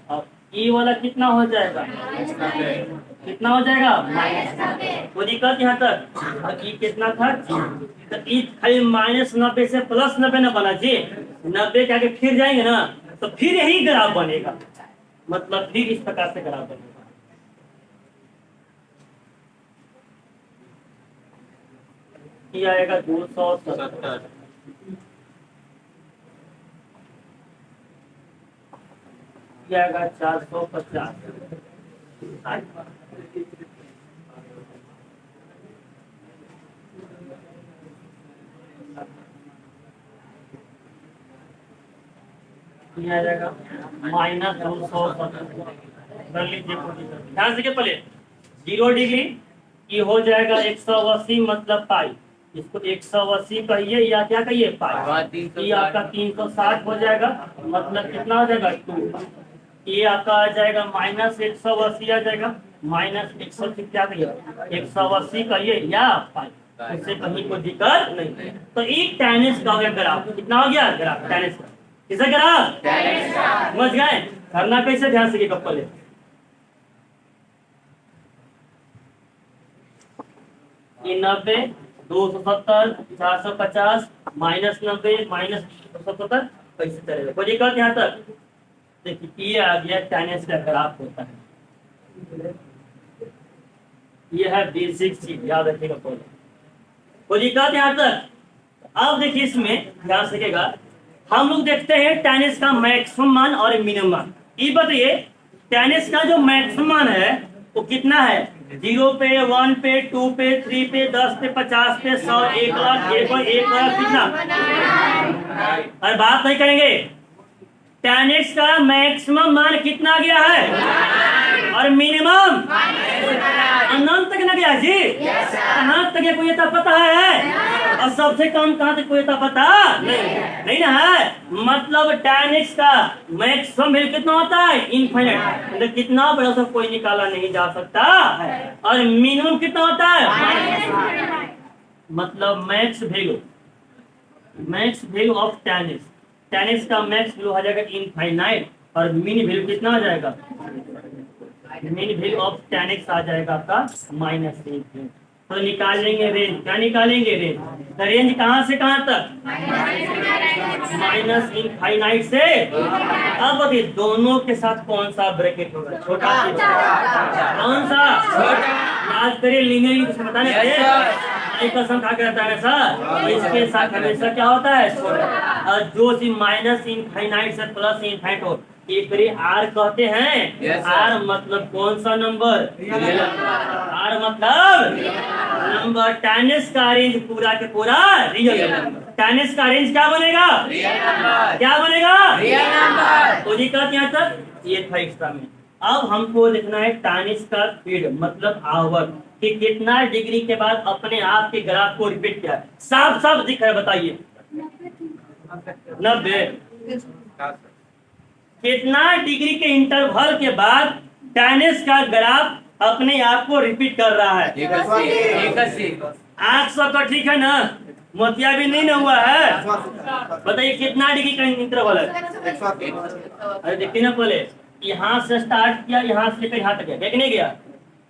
अब ये वाला कितना हो जाएगा? कितना हो जाएगा? कोई दिक्कत यहाँ तक? ये कितना था? तो ये खाली -90 से +90 ना बना जी, 90 के आगे फिर जाएंगे ना तो फिर यही ग्राफ बनेगा, मतलब फिर इस प्रकार से ग्राफ बनेगा। ये आएगा 270, ये आएगा 450, ये आ जाएगा -270। कर लीजिए ध्यान से पहले 0 डिग्री ये हो जाएगा 180 मतलब पाई, इसको 180 कहिए या क्या कहिए पाई। ये आपका 360 हो जाएगा, मतलब कितना हो जाएगा 2। ये आपका आ जाएगा -180 आ जाएगा, -180 क्या कहिए 180 कहिए या पाई, इससे कहीं कोई दिक्कत नहीं। तो एक टेनिस का हो गया ग्राफ, कितना हो गया ग्राफ टेनिस का, किसे ग्राफ समझ गए? करना कैसे ध्यान से पहले ये 90 270 450 -90 -270 कैसे चलेगा, कोई दिक्कत यहाँ तक? देखिए ये आ गया टेनिस का ग्राफ होता है, ये है बेसिक चीज याद रखिएगा पहले, कोई दिक्कत यहाँ तक? अब देखिए इसमें ध्यान रखिएगा, हम लोग देखते हैं टेनिस का मैक्सिमम मान और मिनिमम मान। ये बताइए टेनिस का जो मैक्सिमम मान है वो कितना है? 0 पे 1 पे 2 पे 3 पे 10 पे 50 पे 100 1 लाख 1 लाख कितना? अरे बात नहीं करेंगे, टेनिस का मैक्सिमम मान कितना गया है और मिनिमम अनंत तक ना गया जी, कहाँ तक कोई पता है? और सबसे कम कहाँ तक कोई पता नहीं ना है। मतलब टेनिस का मैक्सिमम वैल्यू कितना होता है? इनफाइनाइट, मतलब कितना बड़ा सा कोई निकाला नहीं जा सकता है। और मिनिमम कितना होता है? मतलब max value of tennis, tennis का मैक्स वैल्यू आ जाएगा इनफाइनाइट और मिन वैल्यू कितना आ जाएगा? मिन वैल्यू ऑफ टेनिस आ जाएगा आपका -1। तो निकालेंगे रेंज, क्या निकालेंगे रेंज? तो रेंज कहाँ से कहाँ तक? -इनफाइनाइट से। अब देखिए दोनों के साथ कौन सा ब्रैकेट होगा? छोटा कौन सा? याद करिए लिनियर कुछ बताने कसम खा के रहता है सर, इसके साथ हमेशा क्या होता है छोटा, और जो सी -इनफाइनाइट से +इनफाइनाइट हो एक आर कहते हैं। आर मतलब कौन सा नंबर? आर मतलब नंबर। टेनिस का रेंज पूरा के पूरा रियल नंबर। टेनिस का रेंज क्या बनेगा? क्या बनेगा? तो दिक्कत यहाँ तक ये था एक्स्ट्रा में। अब हमको लिखना है टेनिस का स्पीड मतलब आवर कि कितना डिग्री के बाद अपने आप के ग्राफ को रिपीट किया। साफ साफ दिख रहा है, बताइए 90 कितना डिग्री के इंटरवल के बाद टेनिस का ग्राफ अपने आप को रिपीट कर रहा है? 800 का ठीक है ना, मोतिया भी नहीं ना हुआ है। बताइए कितना डिग्री का इंटरवल है? अरे देखिए ना, पहले यहाँ से स्टार्ट किया, यहाँ से लेकर यहाँ तक गया, नहीं गया,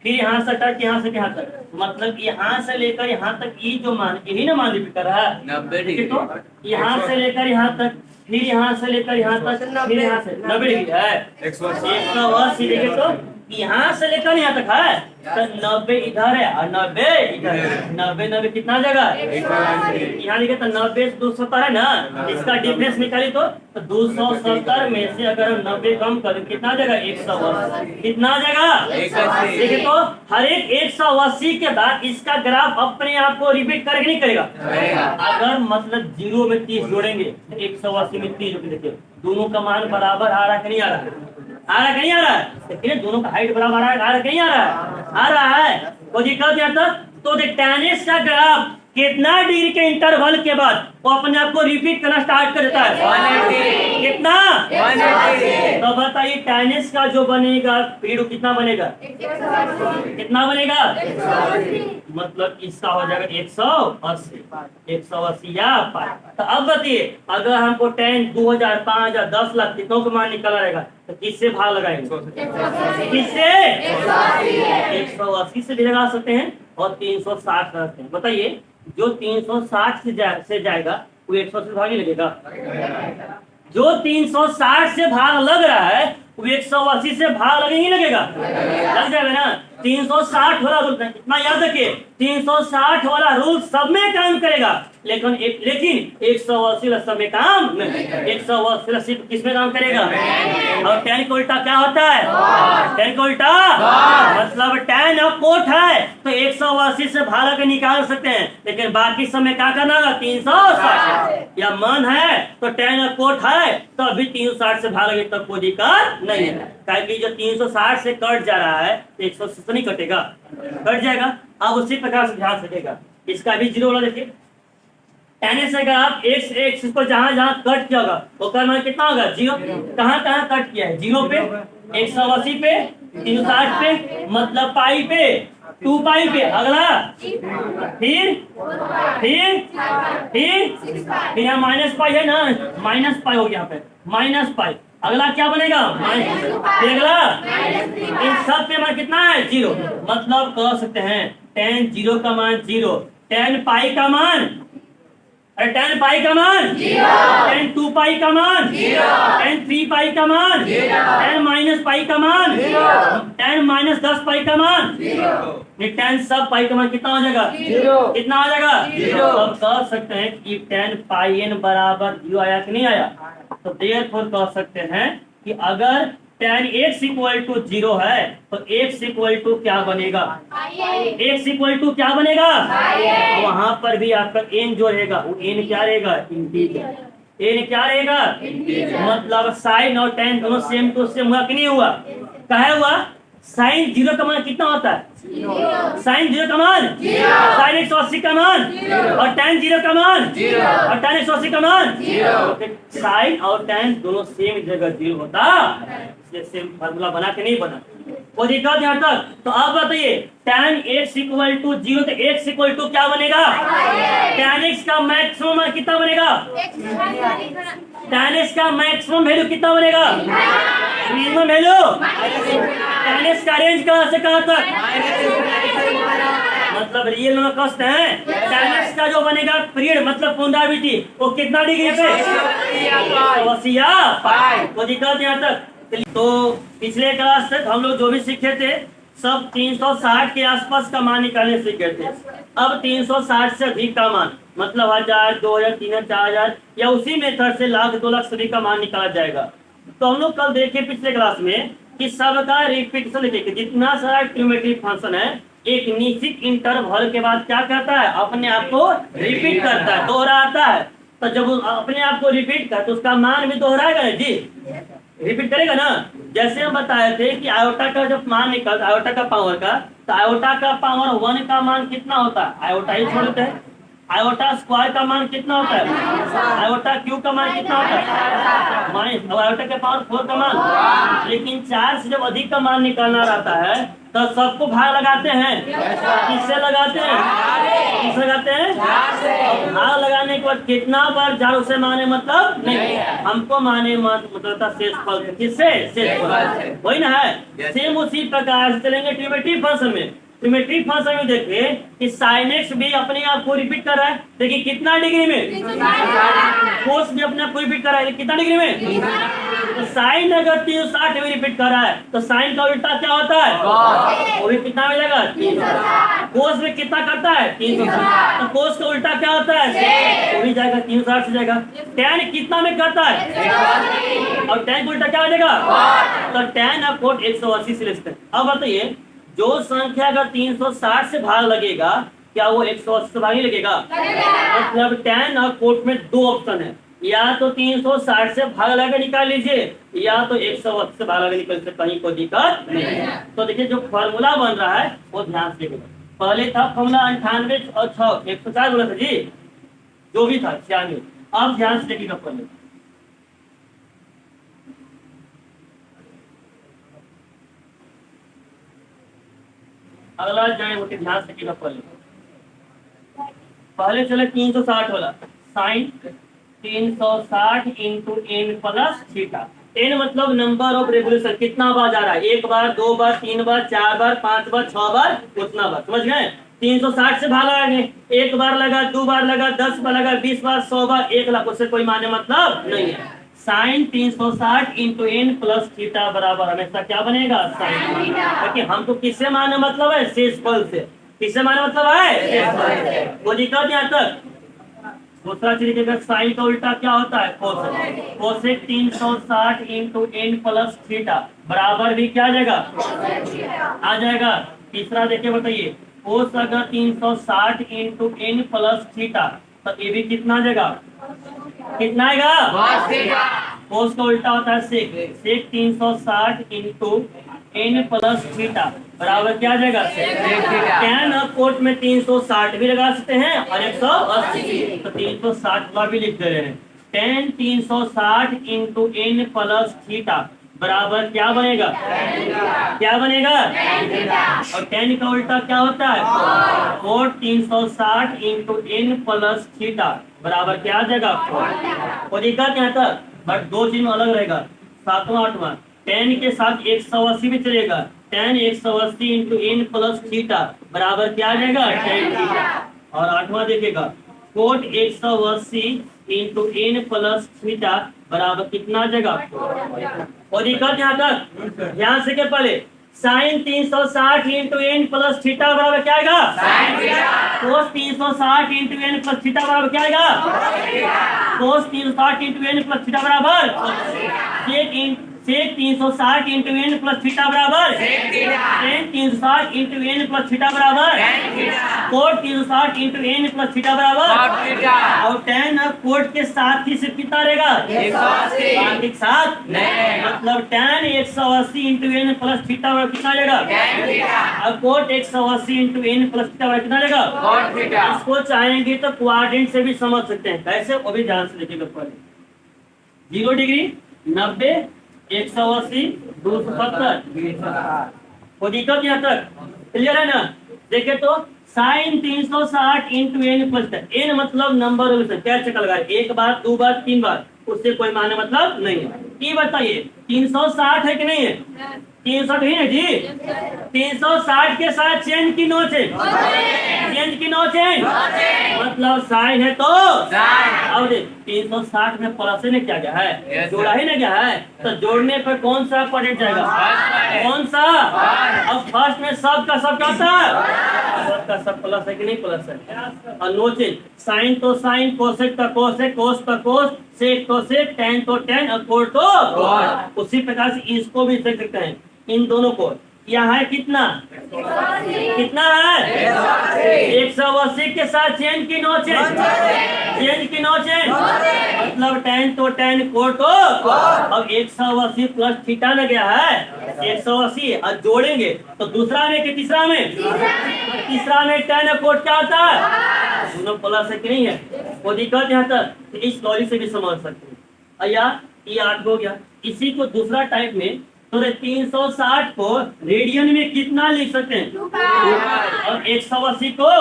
फिर यहाँ से स्टार्ट किया, यहाँ से यहाँ तक, मतलब यहाँ से लेकर यहाँ तक ये जो मान यही ना मान रिपीट कर रहा है 90 डिग्री। तो यहाँ से लेकर यहाँ तक, फिर यहाँ से लेकर यहाँ तक, फिर यहाँ से 90 डिग्री है 180 डिग्री। तो यहाँ से लेकर यहाँ तक है तो 90 इधर है और 90 इधर है। 90 90 कितना जगह, यहाँ लिखे तो 90 से 270 है ना, इसका डिफरेंस निकाली तो 270 में से अगर हम 90 कम करें कितना जगह 180, कितना जगह देखिए तो हर एक 180 के बाद इसका ग्राफ अपने आप को रिपीट करेगा नहीं करेगा। अगर मतलब 0 में 30 जोड़ेंगे 180 में 30 जोड़ेंगे, देखिए दोनों का मान बराबर आ रहा है कि नहीं आ रहा है, आ रहा है कि नहीं आ रहा है, देखिए दोनों का हाइट बराबर आ रहा है कि नहीं आ रहा है, आ रहा है। कोई दिक्कत यहाँ तक तो देख tan x का ग्राफ कितना डिग्री के इंटरवल के बाद वो अपने आप को रिपीट करना स्टार्ट कर देता है 180। कितना 180। तो बताइए tan x का जो बनेगा पीरियड कितना बनेगा, कितना बनेगा, मतलब इसका हो जाएगा 180 या पाई। तो अब बताइए अगर हमको tan 2000 5000 10 लाख कितनों का मान निकला रहेगा तो किससे भाग लगाएंगे, किससे 180 से भी लगा सकते हैं और 360 रखते हैं। बताइए जो 360 से जाएगा वो 180 से भाग नहीं लगेगा, जो 360 से भाग लग रहा है वो 180 से भाग लगे नहीं लगेगा, लग जाएगा ना। 360 वाला रूल इतना याद रखिए, 360 वाला रूल सब में काम करेगा लेकिन 180 सब में काम नहीं, 180 सिर्फ किस में काम करेगा। और tan का उल्टा क्या होता है, tan का उल्टा मतलब tan और कोट है तो 180 से भाग के निकाल सकते हैं, लेकिन बाकी समय क्या करना होगा 360 या मन है तो tan और कोट है तो अभी 360 से भाग तो कोई दिक्कत नहीं है, क्योंकि जो 360 से कट जा रहा है 180 से नहीं कटेगा, कट जाएगा। अब उसी प्रकार से ध्यान रखिएगा, इसका भी जीरो वाला देखिए tan x अगर आप x को जहां जहां कट किया होगा वो का मान कितना होगा 0, कहां कहां कट किया है 0 पे 180 पे 360 पे मतलब पाई पे 2 पाई पे, अगला फिर यहाँ माइनस पाई है ना, माइनस पाई हो गया यहाँ पे माइनस पाई, अगला क्या बनेगा फिर अगला इन सब पे मान कितना है 0, मतलब कह सकते हैं tan 0 का मान 0, tan पाई का मान अरे tan पाई का मान 0, tan 2 पाई का मान 0, tan 3 पाई का मान 0, tan माइनस पाई का मान 0, tan माइनस 10 पाई का मान 0, tan सब पाई का मान कितना हो जाएगा 0, कितना हो जाएगा 0। अब कह सकते हैं कि tan पाई n बराबर 0 आया कि नहीं आया, तो देयरफॉर कह सकते हैं कि अगर tan x इक्वल टू 0 है तो x इक्वल टू क्या बनेगा, x इक्वल टू क्या बनेगा, वहां पर भी आपका n जो रहेगा वो n क्या रहेगा इंटीजर, n क्या रहेगा मतलब साइन और tan दोनों सेम टू सेम हुआ कि नहीं हुआ, कहा हुआ साइन 0 का मान कितना होता है, साइन 0 का मान साइन 180 का मान और tan 0 का मान और tan 180 का मान, साइन और tan दोनों सेम जगह 0 होता, इसलिए सेम फार्मूला बना के नहीं बना, कोई दिक्कत यहाँ तक। तो अब बताइए tan x इक्वल टू 0 तो x इक्वल टू क्या बनेगा, tan x का मैक्सिमम कितना बनेगा, tan x का मैक्सिमम वैल्यू कितना बनेगा, मिनिमम वैल्यू, tan x का रेंज कहां से कहां तक, मतलब रियल नंबर कस्ट है, tan x का जो बनेगा पीरियड मतलब पुनरावृत्ति वो कितना डिग्री पे 80 या पाई, कोई दिक्कत यहाँ तक। तो पिछले क्लास तक हम लोग जो भी सीखे थे सब 360 के आसपास का मान निकालने सीखे थे, अब 360 से अधिक का मान मतलब 1000 2000 3000 4000 या उसी मेथड से लाख 2 लाख सभी का मान निकाला जाएगा। तो हम लोग कल देखे पिछले क्लास में कि सबका रिपीटेशन लिखे, जितना सारा ट्रिग्नोमेट्रिक फंक्शन है एक निश्चित इंटरवल के बाद क्या करता है अपने आप को रिपीट करता है, दोहराता है। तो जब अपने आप को रिपीट कर तो उसका मान भी दोहराएगा ना जी, रिपीट करेगा ना। जैसे हम बताए थे कि आयोटा का जब मान निकलता आयोटा का पावर का, तो आयोटा का पावर 1 का मान कितना होता है, आयोटा ही छोड़ देते हैं। आयोटा स्क्वायर का मान कितना होता है, आयोटा क्यूब का मान कितना होता है माइनस आयोटा के पावर 4 का मान। लेकिन 4 से जब अधिक का मान निकालना रहता है तो सबको भाग लगाते हैं, किससे लगाते हैं, किससे लगाते हैं, भाग लगाने के बाद कितना बार जाओ से माने मतलब नहीं, हमको माने मतलब था शेषफल, किससे शेषफल, वही ना है। सेम उसी प्रकार से चलेंगे ट्रिग्नोमेट्रिक फंक्शन में। सिमेट्री फंक्शन में देखिए कि साइन एक्स भी अपने आप को रिपीट कर रहा है। देखिए कितना डिग्री में, कोस भी अपने आप को रिपीट कर रहा है, कितना डिग्री में। तो साइन अगर 360 में रिपीट कर रहा है तो साइन का उल्टा क्या होता है, वो भी कितना मिलेगा, 360। कोस में कितना करता है, 360। तो कोस का उल्टा क्या होता है, वो भी जाएगा 360 से जाएगा। tan कितना में करता है, और tan का उल्टा क्या हो जाएगा, तो tan और कोट 180 से लिखते हैं। अब बताइए जो संख्या अगर 360 से भाग लगेगा क्या वो 180 से भाग नहीं लगेगा। मतलब tan और कोट में दो ऑप्शन है, या तो 360 से भाग लगा निकाल लीजिए या तो 180 से भाग लगा निकाल से, कहीं कोई दिक्कत नहीं है। तो देखिए जो फॉर्मूला बन रहा है वो ध्यान से देखिएगा। पहले था फॉर्मूला 98 और 6 150 बोला था जी, जो भी था 96। अब ध्यान से देखिएगा पहले, अगला जाए वो ध्यान से देखिएगा पहले चले 360 वाला sine 360 into N plus theta. N मतलब नंबर ऑफ रेवोल्यूशन, कितना बार जा रहा है, एक बार, दो बार, तीन बार, चार बार, पांच बार, 6 बार, उतना बार। समझ गए। 360 से भागा है, एक बार लगा, दो बार लगा, 10 बार लगा, 20 बार, 100 बार, 1 लाख, उससे कोई माने मतलब नहीं है। Sine 360 into N plus theta बराबर हमेशा क्या बनेगा, साइन। क्योंकि हमको किससे माने मतलब है, शेषफल से। किससे माने मतलब है, शेषफल से। वो दिक्कत यहाँ तक। दूसरा चीज देखिए साइन का उल्टा क्या होता है, cosec. Cosec 360 into N plus theta बराबर भी क्या आ जाएगा, आ जाएगा। तीसरा देखिए बताइए कोस अगर 360 इंटू एन प्लस थीटा तो ये भी कितना आ जाएगा, कितना आएगा, कोस का उल्टा होता है सेक। सेक 360 इंटू एन प्लस थीटा बराबर क्या आ जाएगा, tan और कोट में 360 भी लगा सकते हैं और 180, तो 360 का भी लिख दे रहे हैं। tan 360 into N plus theta बराबर क्या बनेगा, क्या बनेगा, और tan का उल्टा क्या होता है, cot 360 into N plus theta बराबर क्या आ जाएगा, कोई दिक्कत यहाँ तक। बट दो चीज में अलग रहेगा, 7वां 8वां। tan के साथ 180 भी चलेगा, tan 180 into N plus theta बराबर क्या आ जाएगा, tan थीटा। और 8वां देखिएगा cot 180 into N plus theta बराबर कितना आ जाएगा, और दिक्कत यहाँ तक। ध्यान से के पहले sine 360 into N plus theta बराबर क्या आएगा, cos 360 into N plus theta बराबर क्या आएगा, cos 360 into N plus theta बराबर sec 360 into N plus theta बराबर tan 360 into N plus theta बराबर cot 360 into N plus theta बराबर, और tan अब कोट के साथ ही सिर्फ कितना रहेगा, 180 एक साथ, मतलब tan 180 into N plus theta बराबर कितना रहेगा, और cot 180 into N plus theta बराबर कितना रहेगा। इसको चाहेंगे तो क्वाड्रेंट से भी समझ सकते हैं, कैसे वो भी ध्यान से देखिएगा पहले। 0 डिग्री 90 180 270 कोई दिक्कत यहाँ तक, क्लियर है ना। देखे तो sine 360 into N plus N मतलब नंबर ऑफ रेवोल्यूशन, क्या चक्कर लगा, एक बार, दो बार, तीन बार, उससे कोई माने मतलब नहीं है। ये बताइए 360 है कि नहीं है, 360 ही है जी। 360 के साथ चेंज की नो चेंज, चेंज की नो चेंज, मतलब साइन है तो अब 360 में प्लस ने क्या गया है, जोड़ा ही ना गया है, तो जोड़ने पर कौन सा क्वाड्रेंट जाएगा, कौन सा। अब फर्स्ट में सब का सब क्या होता है, सब का सब प्लस है कि नहीं, प्लस है, और नो चेंज। साइन तो साइन, कोसेक तो कोसेक, कोस तो कोस, सेक तो सेक, tan तो tan, और कोट तो कोट। उसी प्रकार से इसको भी देख सकते हैं, इन दोनों को। यहाँ है कितना, कितना है 180 के साथ चेंज की नो चेंज, चेंज की नो चेंज, मतलब tan तो tan, कोट तो। अब 180 प्लस थीटा लग गया है 180, और जोड़ेंगे तो दूसरा में कि तीसरा में, तीसरा में tan और कोट क्या होता है, दोनों प्लस है कि नहीं है, वो दिक्कत यहाँ तक। इस लॉजिक से भी समझ सकते हैं। अया ये 8 हो गया। इसी को दूसरा टाइप में तो 360 को रेडियन में कितना लिख सकते हैं, और 180 को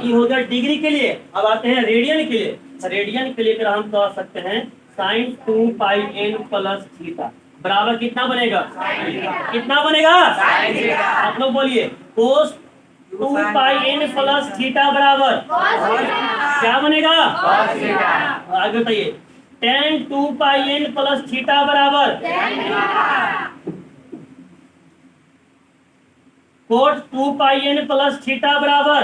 ये हो गया डिग्री के लिए। अब आते हैं रेडियन के लिए। रेडियन के लिए हम कह सकते हैं sine 2 pi n plus theta बराबर कितना बनेगा? कितना बनेगा? आप लोग बोलिए। Cos 2 pi n plus theta बराबर क्या बनेगा? आगे बताइए। tan 2 pi n plus theta बराबर cos 2 pi n plus theta बराबर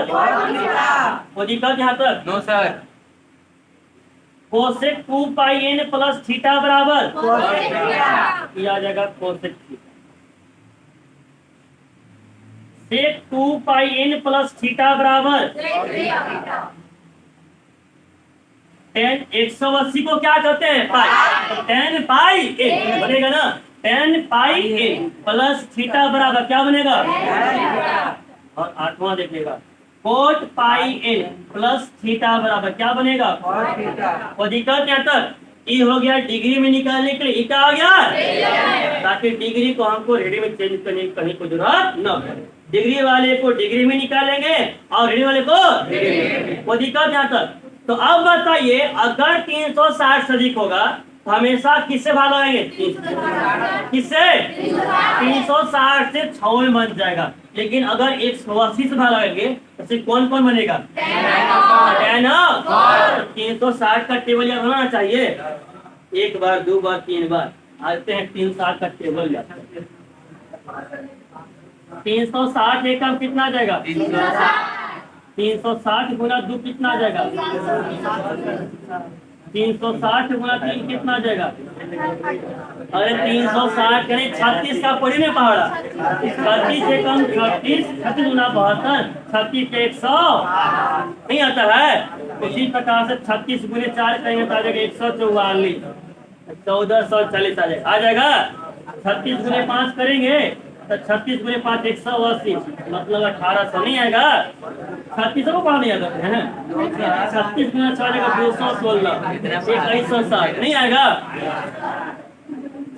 वो दिक्कत यहाँ तक? No sir. Cosec 2 pi n plus theta बराबर किया आ जाएगा cosec theta. Sec 2 pi n plus theta बराबर tan 180 को क्या कहते हैं? पाई। tan पाई n बनेगा ना, tan पाई n प्लस थीटा बराबर क्या बनेगा? और 8वां देखिएगा, कोट पाई n प्लस थीटा बराबर क्या बनेगा? और दिक्कत यहाँ तक ई हो गया डिग्री में निकालने के लिए, ई क्या आ गया? ताकि डिग्री को हमको रेडी में चेंज करने की कहीं कोई जरूरत न पड़े। डिग्री वाले को डिग्री में निकालेंगे और रेडी वाले को कोई दिक्कत यहाँ तक। तो अब बताइए, अगर 360 से अधिक होगा तो हमेशा किससे भाग लगाएंगे? किससे? 360 से 6 में बन जाएगा। लेकिन अगर 180 से भाग लगाएंगे तो फिर कौन कौन बनेगा? tan 360 का टेबल याद होना चाहिए। एक बार, दो बार, तीन बार आते हैं 360 का टेबल याद। 360 एकम कितना आ जाएगा? 360 गुना 2 कितना आ जाएगा? 360 गुना 3 कितना आ जाएगा? अरे 360 करें 36 का पड़ी में पहाड़ा। 36 एकम 36 गुना 72, 36 के 100 नहीं आता है। उसी प्रकार से 36 गुने 4 करेंगे तो आ जाएगा 144, 1440 आ जाएगा। 36 गुने 5 करेंगे तो 36 गुने 5 180, मतलब 1800 नहीं आएगा। 36 को पढ़ा नहीं आता है। 36 गुना 6 आएगा 216, 2160 नहीं आएगा।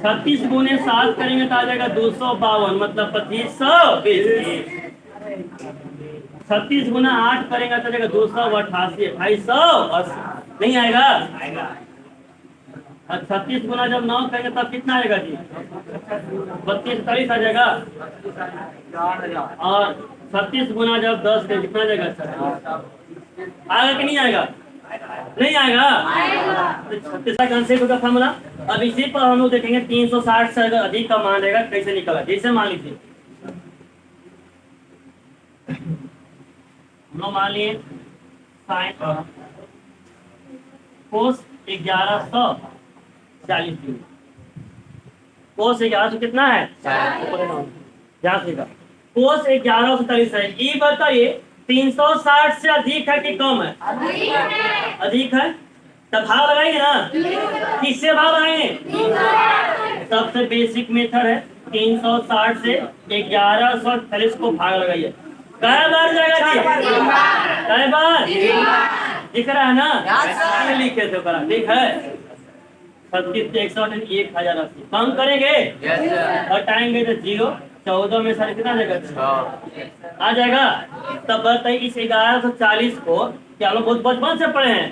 36 गुने 7 करेंगे तो आ जाएगा 252, मतलब 2520। 36 गुना 8 करेंगे तो आ जाएगा 288, 2880 नहीं आएगा। 36 गुना जब 9 करेंगे तब कितना आएगा जी? 3240 आ जाएगा। और 36 गुना जब 10 करेंगे कितना आ जाएगा? आएगा कि नहीं आएगा? नहीं आएगा। तो 36 का कंसेप्ट होगा फॉर्मूला। अब इसी पर हम लोग देखेंगे 360 से अगर अधिक का मान रहेगा कैसे निकला। जैसे मान लीजिए हम लोग मान लिए साइन कोस 1140 डिग्री। कोस 1100 कितना है? ध्यान से कोस 1140 है। ये बताइए 360 से अधिक है कि कम है? अधिक है। तब भाग लगाएंगे ना। किससे भाग लगाएंगे? सबसे बेसिक मेथड है 360 से 1140 को भाग लगाइए। कै बार जाएगा जी? कै बार? दिख रहा है ना? लिखे थे बड़ा ठीक है। 36 से 1080 कम करेंगे हटाएंगे तो 0, 14 में सारे कितना जाएगा? आ जाएगा। तब बताइए इस 1140 को क्या लोग बहुत बचपन से पढ़े हैं?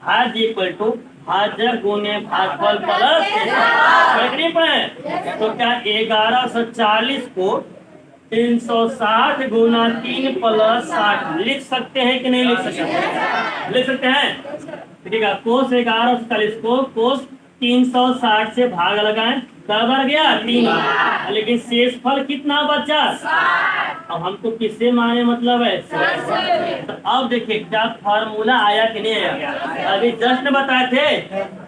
भाज्य इक्वल टू भाज्य गुने भागफल प्लस नहीं पढ़े? तो क्या 1140 को 360 गुना 3 प्लस 60 लिख सकते हैं कि नहीं लिख सकते? लिख सकते हैं। ठीक है। कोस 1140 को कोस 360 से भाग लगाएं, बराबर गया 3, लेकिन शेषफल कितना बचा? अब हमको किससे माने मतलब है? तो अब देखिए क्या फार्मूला आया कि नहीं आया? अभी जस्ट बताए थे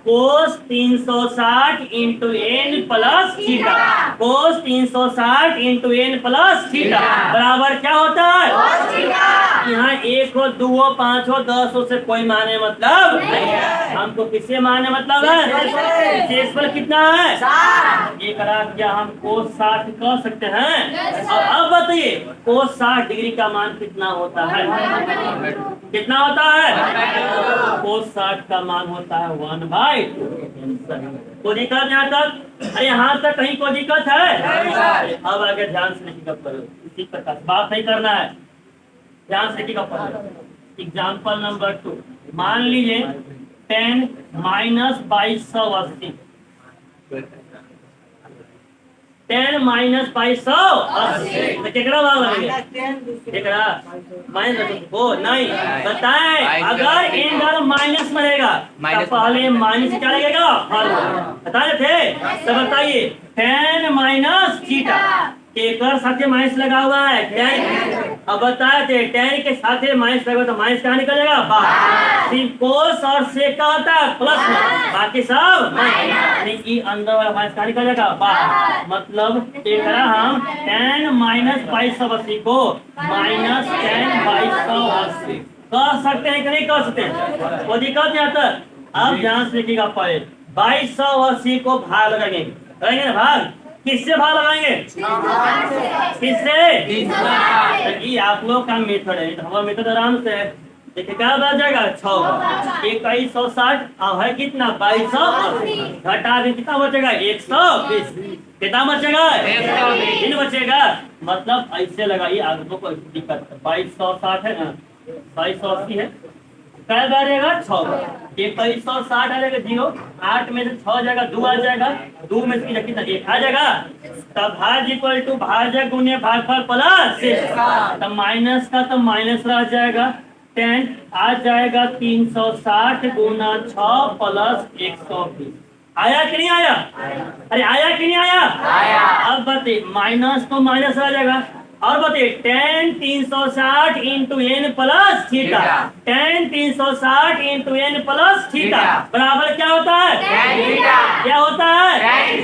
कोस 360 इंटू एन प्लस थीटा। कोस 360 इंटू एन प्लस थीटा बराबर क्या होता है? यहाँ 1 हो 2 हो 5 हो 10 हो से कोई माने मतलब नहीं। हमको किससे माने मतलब है? शेषफल कितना है? एक क्या हम कोस 60 कह सकते हैं? और अब बताइए कोस 60 डिग्री का मान कितना होता है? कितना होता है? कोस 60 का मान होता है 1/2। कोई दिक्कत यहाँ तक? अरे यहाँ तक कहीं कोई दिक्कत है? अब आगे ध्यान से लिखिएगा करो। इसी प्रकार बात नहीं करना है, ध्यान से लिखिएगा पढ़ो। एग्जाम्पल नंबर 2 मान लीजिए 10 - 2280 10 माइनस 580 तो केकरा भाग लगेगा केकरा माइनस वो नहीं बताएं अगर इंटर माइनस में रहेगा तो पहले माइनस क्या लगेगा बता रहे थे तो बताइए 10 माइनस थीटा केकर साथे माइनस लगा हुआ है 10 अब बताए थे 10 के साथे माइनस लगा तो माइनस कहाँ निकलेगा बाहर सिर्फ कोस और सेक का होता है प्लस में बाकी सब माइनस की अंदर वाला माइनस कहाँ निकलेगा बाहर मतलब केकरा हम 10 माइनस 580 को माइनस 10 580 कह सकते हैं कि नहीं कह सकते हैं वो दिक्कत नहीं आता अब ध्यान से लिखिएगा पहले 2280 को भाग लगाएंगे ना भाग किससे भाग लगाएंगे किससे ये आप लोग का मेथड है हमारा मेथड आराम से है देखिए क्या बच जाएगा 6 2160 अब है कितना 2280 घटा दें कितना बचेगा 120 कितना बचेगा 120 बचेगा मतलब ऐसे लगाइए आगे को दिक्कत 2260 है ना 2280 है क्या बढ़ेगा 6 2160 आ जाएगा 0 8 में से 6 जाएगा 2 आ जाएगा 2 में से कितना 1 आ जाएगा तब भाज इक्वल टू भाजक गुने भागफल प्लस तब माइनस का तो माइनस रह जाएगा 10 आ जाएगा 360 गुना 6 प्लस 120 आया कि नहीं आया अरे आया कि नहीं आया अब बताइए माइनस तो माइनस आ जाएगा और बताइए 10 360 into N plus theta 10 360 into N plus theta बराबर क्या होता है क्या होता है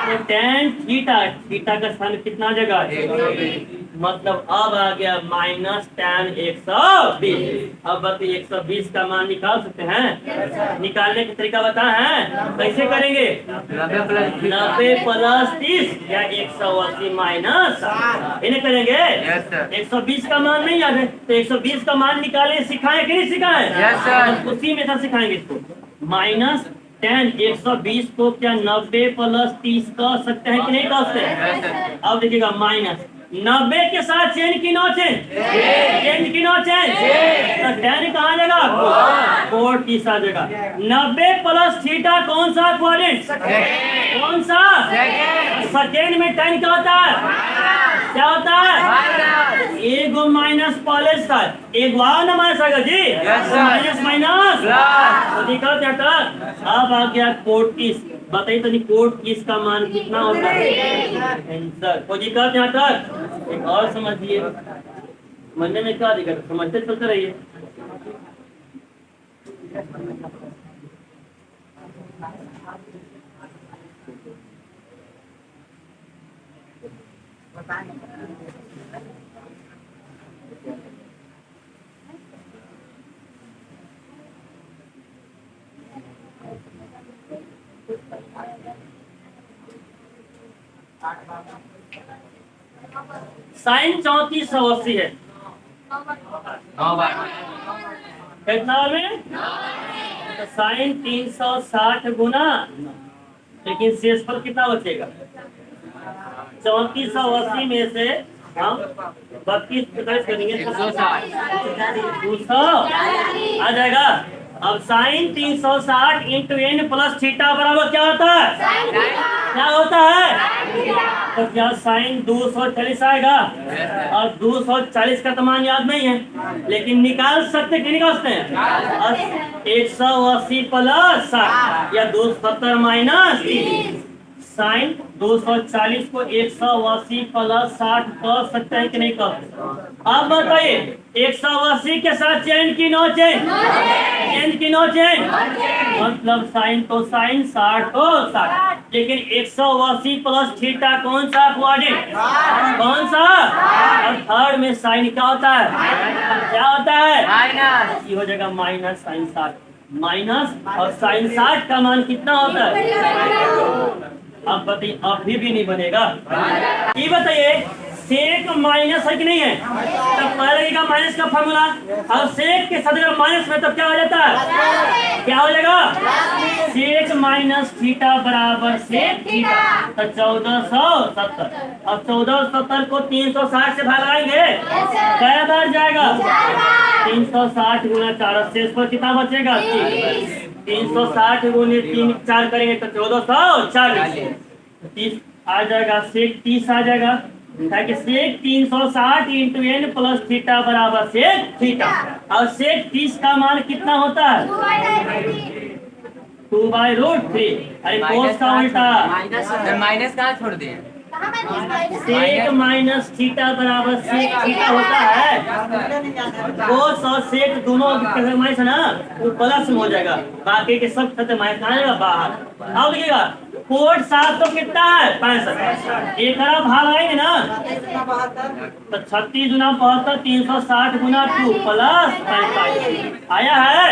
तो 10 थीटा थीटा का स्थान कितना जगह मतलब अब आ गया माइनस 10 120 अब बताइए 120 का मान निकाल सकते हैं निकालने का तरीका बता है कैसे करेंगे 90 प्लस 30 या 180 माइनस इन्हें करेंगे 120 का मान नहीं याद है तो 120 का मान निकाले सिखाए कि नहीं सिखाए उसी में था सिखाएंगे इसको माइनस 10 120 को क्या 90 प्लस 30 कह सकते हैं कि नहीं कह सकते अब देखिएगा माइनस 90 के साथ चेंज की नो चेंज चेंज की नो चेंज तो 10 कहाँ जाएगा 4 तीसरा जगह 90 प्लस थीटा कौन सा क्वाड्रेंट कौन सा सेकेंड में 10 क्या होता है क्या होता है एक माइनस पहले था एक वाह ना माइनस आएगा जी माइनस माइनस तो दिक्कत अब आ गया 40 बताइए तो कोट किस का मान कितना होता है आंसर कोई दिक्कत यहाँ तक एक और समझिए समझने में क्या दिक्कत समझते चलते रहिए साइन 3480 है कितना में तो साइन 360 गुना लेकिन शेषफल कितना बचेगा 3480 में से हम 32 करेंगे 200 आ जाएगा अब sine 360 into N plus theta बराबर क्या होता है क्या होता है तो क्या साइन 240 आएगा और 240 का तो मान याद नहीं है लेकिन निकाल सकते कि निकाल सकते हैं 180 प्लस 60 या 270 माइनस 30 साइन 240 को 180 प्लस 60 कह सकते हैं कि नहीं कह सकते अब बताइए 180 के साथ चेंज की नो चेंज चेंज की नो चेंज मतलब साइन तो साइन 60 तो 60 लेकिन 180 प्लस थीटा कौन सा क्वाड्रेंट कौन सा और थर्ड में साइन क्या होता है क्या होता है माइनस ये हो जाएगा माइनस साइन 60 माइनस और साइन 60 का मान कितना होता है अब बताइए अभी भी नहीं बनेगा ये बताइए सेक माइनस है कि नहीं है तब पहले का माइनस का फॉर्मूला और सेक के साथ अगर माइनस में तब क्या हो जाता है क्या हो जाएगा सेक माइनस थीटा बराबर सेक थीटा तो 1470 अब 1470 को 360 से भाग लगाएंगे क्या बार जाएगा 360 गुना 4 शेष पर कितना बचेगा 360 गुने 3 4 करेंगे तो 1440 30 आ जाएगा सेक 30 आ जाएगा, ताकि सेक 360 इंटू एन प्लस थीटा बराबर सेक थीटा। और सेक 30 का मान कितना होता है? 2/√3। अरे कोस का उल्टा माइनस कहाँ छोड़ दिए? सेक माइनस थीटा बराबर सेक थीटा होता है। कोस और सेक दोनों माइनस है ना, वो प्लस में हो जाएगा, बाकी के सब खत्म माइनस आ जाएगा बाहर। अब देखिएगा कोट 7 तो कितना है? 65। एक तरफ भाग आएंगे ना, तो 36 गुना 72 360 गुना 2 प्लस 45 आया है।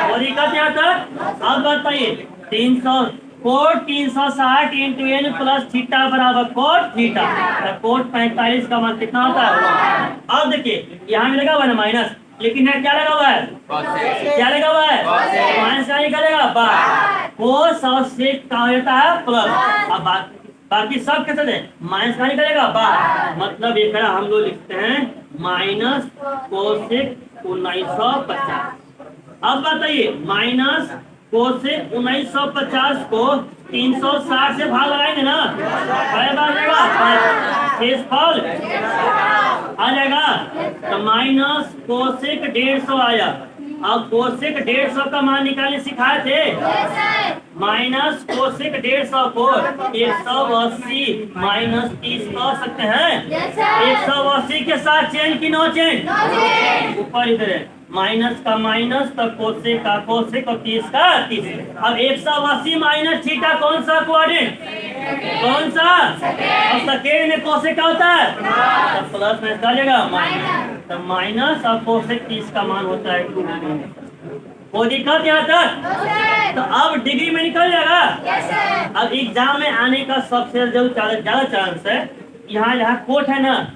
और दिक्कत यहाँ तक। अब बताइए 300 cot 360 into N plus theta बराबर कोट थीटा। तो कोट 45 का मान कितना होता है? अब देखिए यहाँ भी लगा हुआ है ना माइनस, लेकिन यहाँ क्या लगा हुआ है? क्या लगा हुआ है? माइनस का निकलेगा बाहर। कोस और सेक का होता है प्लस। अब बाकी सब कैसे थे? माइनस का निकलेगा बाहर। मतलब एक हम लोग लिखते हैं माइनस कोसेक 1950। अब बताइए माइनस कोसेक 1950 को 360 से भाग लगाएंगे ना, शेषफल आ जाएगा। तो माइनस कोसेक 150 आया। अब कोसेक 150 का मान निकालने सिखाए थे। माइनस कोसेक 150 को 180 माइनस 30 कर सकते हैं। 180 के साथ चेंज की नो चेंज? ऊपर इधर है माइनस का माइनस, तो कोसेक का कोसेक और 30 का 30। अब 180 माइनस थीटा कौन सा क्वाड्रेंट? कौन सा? और सेकेंड में कोसेक का होता है, तो प्लस में डालेगा माइनस। तो माइनस और कोसेक 30 का मान होता है 2। कोई दिक्कत यहाँ तक? तो अब डिग्री में निकल जाएगा। अब एग्जाम में आने का सबसे ज्यादा चांस है यहाँ कोट है ना,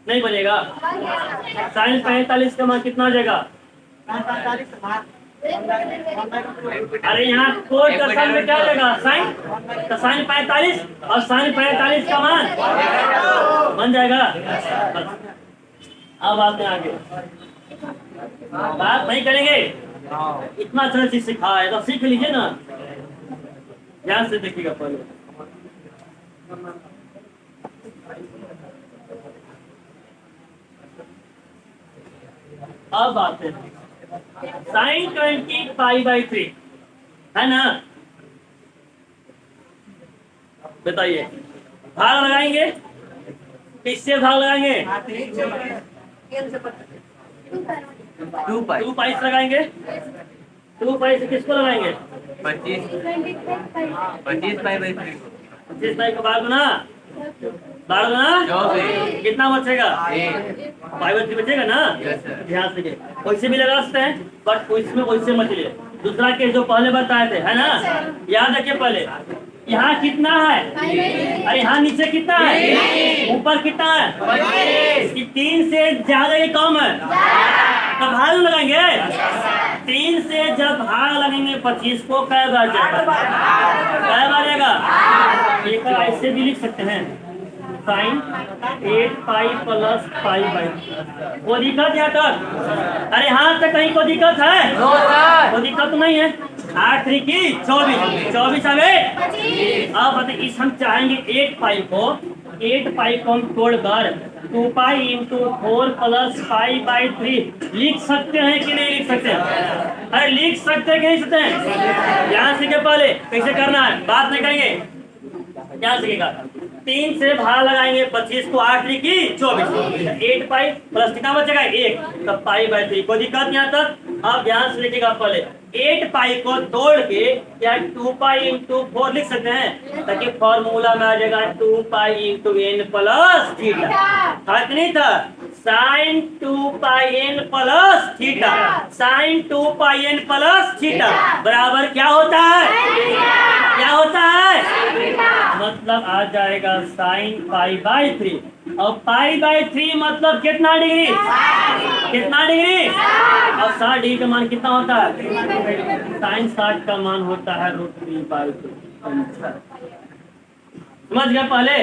नहीं बनेगा। साइन 45 का मान कितना आ जाएगा? अरे यहाँ कोट का साइन में क्या आ जाएगा? साइन, तो साइन 45 और साइन 45 का मान बन जाएगा। अब आते हैं आगे, बात नहीं करेंगे। इतना अच्छा चीज सिखा है तो सीख लीजिए ना, ध्यान से देखिएगा पहले। अब आते हैं साइन 20π/3 है ना, बताइए भाग लगाएंगे, किससे भाग लगाएंगे? 2π से लगाएंगे। 2π से किसको लगाएंगे? 25π/3 25π को भाग ना, कितना बचेगा? 5/3 बचेगा ना। ध्यान से वैसे भी लगा सकते हैं, बट इसमें वैसे मत लिए। दूसरा केस जो पहले बताए थे है ना, याद रखिए। पहले यहाँ कितना है? अरे यहाँ नीचे कितना है? ऊपर कितना है? 3 से ज्यादा ये कम है, तो भाग लगाएंगे। 3 से जब भाग लगेंगे 25 को कै बार जाएगा? कै बार जाएगा? एक ऐसे भी लिख सकते हैं साइन 8π + π/3। वो दिक्कत यहाँ तक? अरे यहाँ तक कहीं को दिक्कत है? वो दिक्कत नहीं है। 8 3 की 24 आ गए। अब बताइए इस हम चाहेंगे 8π को हम तोड़कर 2π × 4 + π/3 लिख सकते हैं कि नहीं लिख सकते? अरे लिख सकते हैं कि नहीं सकते हैं? ध्यान से पहले कैसे करना है बात नहीं करेंगे, क्या सीखेगा? 3 से भाग लगाएंगे 25 को, 8 3 की 24, 8π प्लस कितना बचेगा? 1, तो π/3। कोई दिक्कत यहाँ तक? अब ध्यान से लिखिएगा पहले 8π को तोड़ के या 2π × 4 लिख सकते हैं, ताकि फॉर्मूला में आ जाएगा 2π × n + थीटा। था कि नहीं था? Sign 2πn + theta, sign 2πn + theta बराबर क्या होता है? क्या होता है? मतलब आ जाएगा साइन π/3। और π/3 मतलब कितना डिग्री? कितना डिग्री? और 60 डिग्री का मान कितना होता है? साइन 60 का मान होता है √3/2। समझ गया पहले?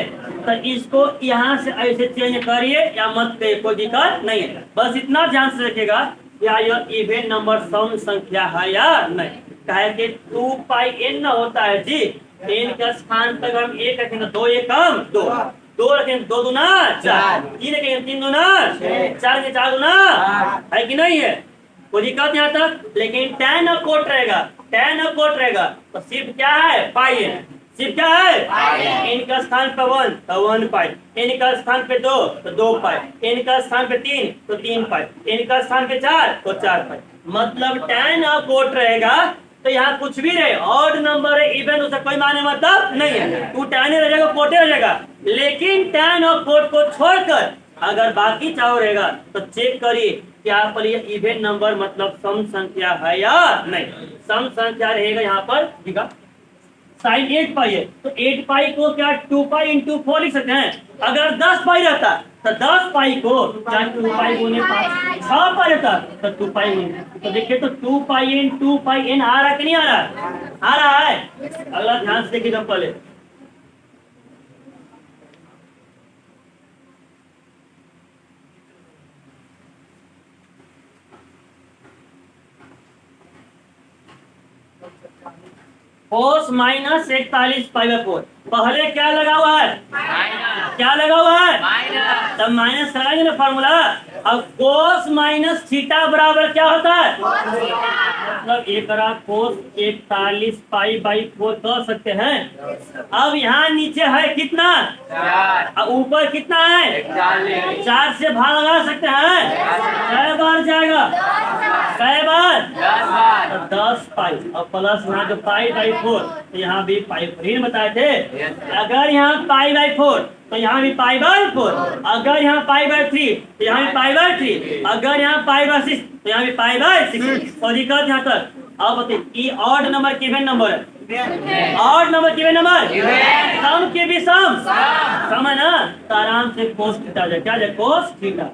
तो इसको यहाँ से ऐसे चेंज करिए या मत करिए, कोई दिक्कत नहीं है। बस इतना ध्यान से रखिएगा या यह इवेंट नंबर सम संख्या है या नहीं। कहे कि 2 पाई n ना होता है जी। n के स्थान पर अगर हम 1 रखेंगे 2 1 कम 2, 2 रखेंगे 2 दूना 4, 3 रखेंगे 3 दूना 4 रखेंगे 4 दूना है कि नहीं है? कोई दिक्कत यहाँ तक? लेकिन tan अब कोट रहेगा, tan अब कोट रहेगा तो सिर्फ क्या है पाई n, सिर्फ क्या है n का स्थान पर 1 तो 1 पाई, n का स्थान पे 2 तो 2 पाई, n का स्थान पे 3 तो 3 पाई, n का स्थान पे 4 तो 4 पाई। मतलब tan अब कोट रहेगा तो यहाँ कुछ भी रहे, ऑड नंबर है इवन उसका कोई माने मतलब नहीं है, तू tan रह जाएगा कोटे रह जाएगा। लेकिन tan और कोट को छोड़कर अगर बाकी चाहो रहेगा तो चेक करिए क्या पर ये इवन नंबर मतलब सम संख्या है या नहीं। सम संख्या रहेगा यहाँ पर, ठीक है साइन 8 पाई है तो 8 पाई को क्या 2 पाई इंटू 4 लिख सकते हैं। अगर 10 पाई रहता तो 10 पाई को क्या 2 पाई गुने 5 6 पाई रहता तो 2 पाई गुने, तो देखिए तो 2 पाई एन 2 पाई एन आ रहा है कि नहीं आ रहा? आ रहा है। अगला ध्यान से देखिएगा पहले, कोस माइनस 41 पाई बाई 4। पहले क्या लगा हुआ है? क्या लगा हुआ है? तब माइनस लगाएंगे ना फॉर्मूला। अब कोस माइनस थीटा बराबर क्या होता है? मतलब एक कोस 41 पाई बाई 4 कह सकते हैं। अब यहाँ नीचे है कितना? अब ऊपर कितना है? 4 से भाग लगा सकते हैं। कै बार जाएगा? कै बार? 10 पाई और प्लस यहाँ जो पाई बाई 4 तो यहाँ भी पाई 4 बताए थे। अगर यहाँ पाई बाई 4 तो यहाँ भी पाई बाई 4, अगर यहाँ पाई बाई 3 तो यहाँ भी पाई बाई 3, अगर यहाँ पाई बाई 6 तो यहाँ भी पाई बाई 6। और दिक्कत यहाँ तक। अब बताइए ऑड नंबर की इवन नंबर है, ऑड नंबर की इवन नंबर, सम के भी सम है ना, तो आराम से कोस थीटा जाए। क्या जाए? Cos theta.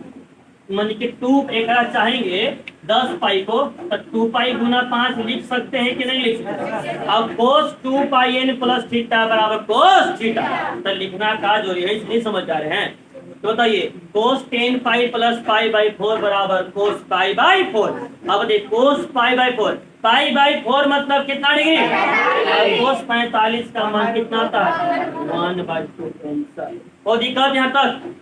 मान लीजिए 2 एक चाहेंगे 10 पाई को तो 2 पाई गुना 5 लिख सकते हैं कि नहीं लिख सकते? अब कोस 2 पाई एन प्लस थीटा बराबर कोस थीटा, तो लिखना का जरूरी है, इसलिए समझ जा रहे हैं। तो बताइए कोस 10 पाई प्लस पाई बाई 4 बराबर कोस पाई बाई 4। अब देखिए कोस पाई बाई 4, पाई बाई 4 मतलब कितना डिग्री? कोस 45 का मान कितना आता है? 1/2 आंसर। और दिक्कत यहाँ तक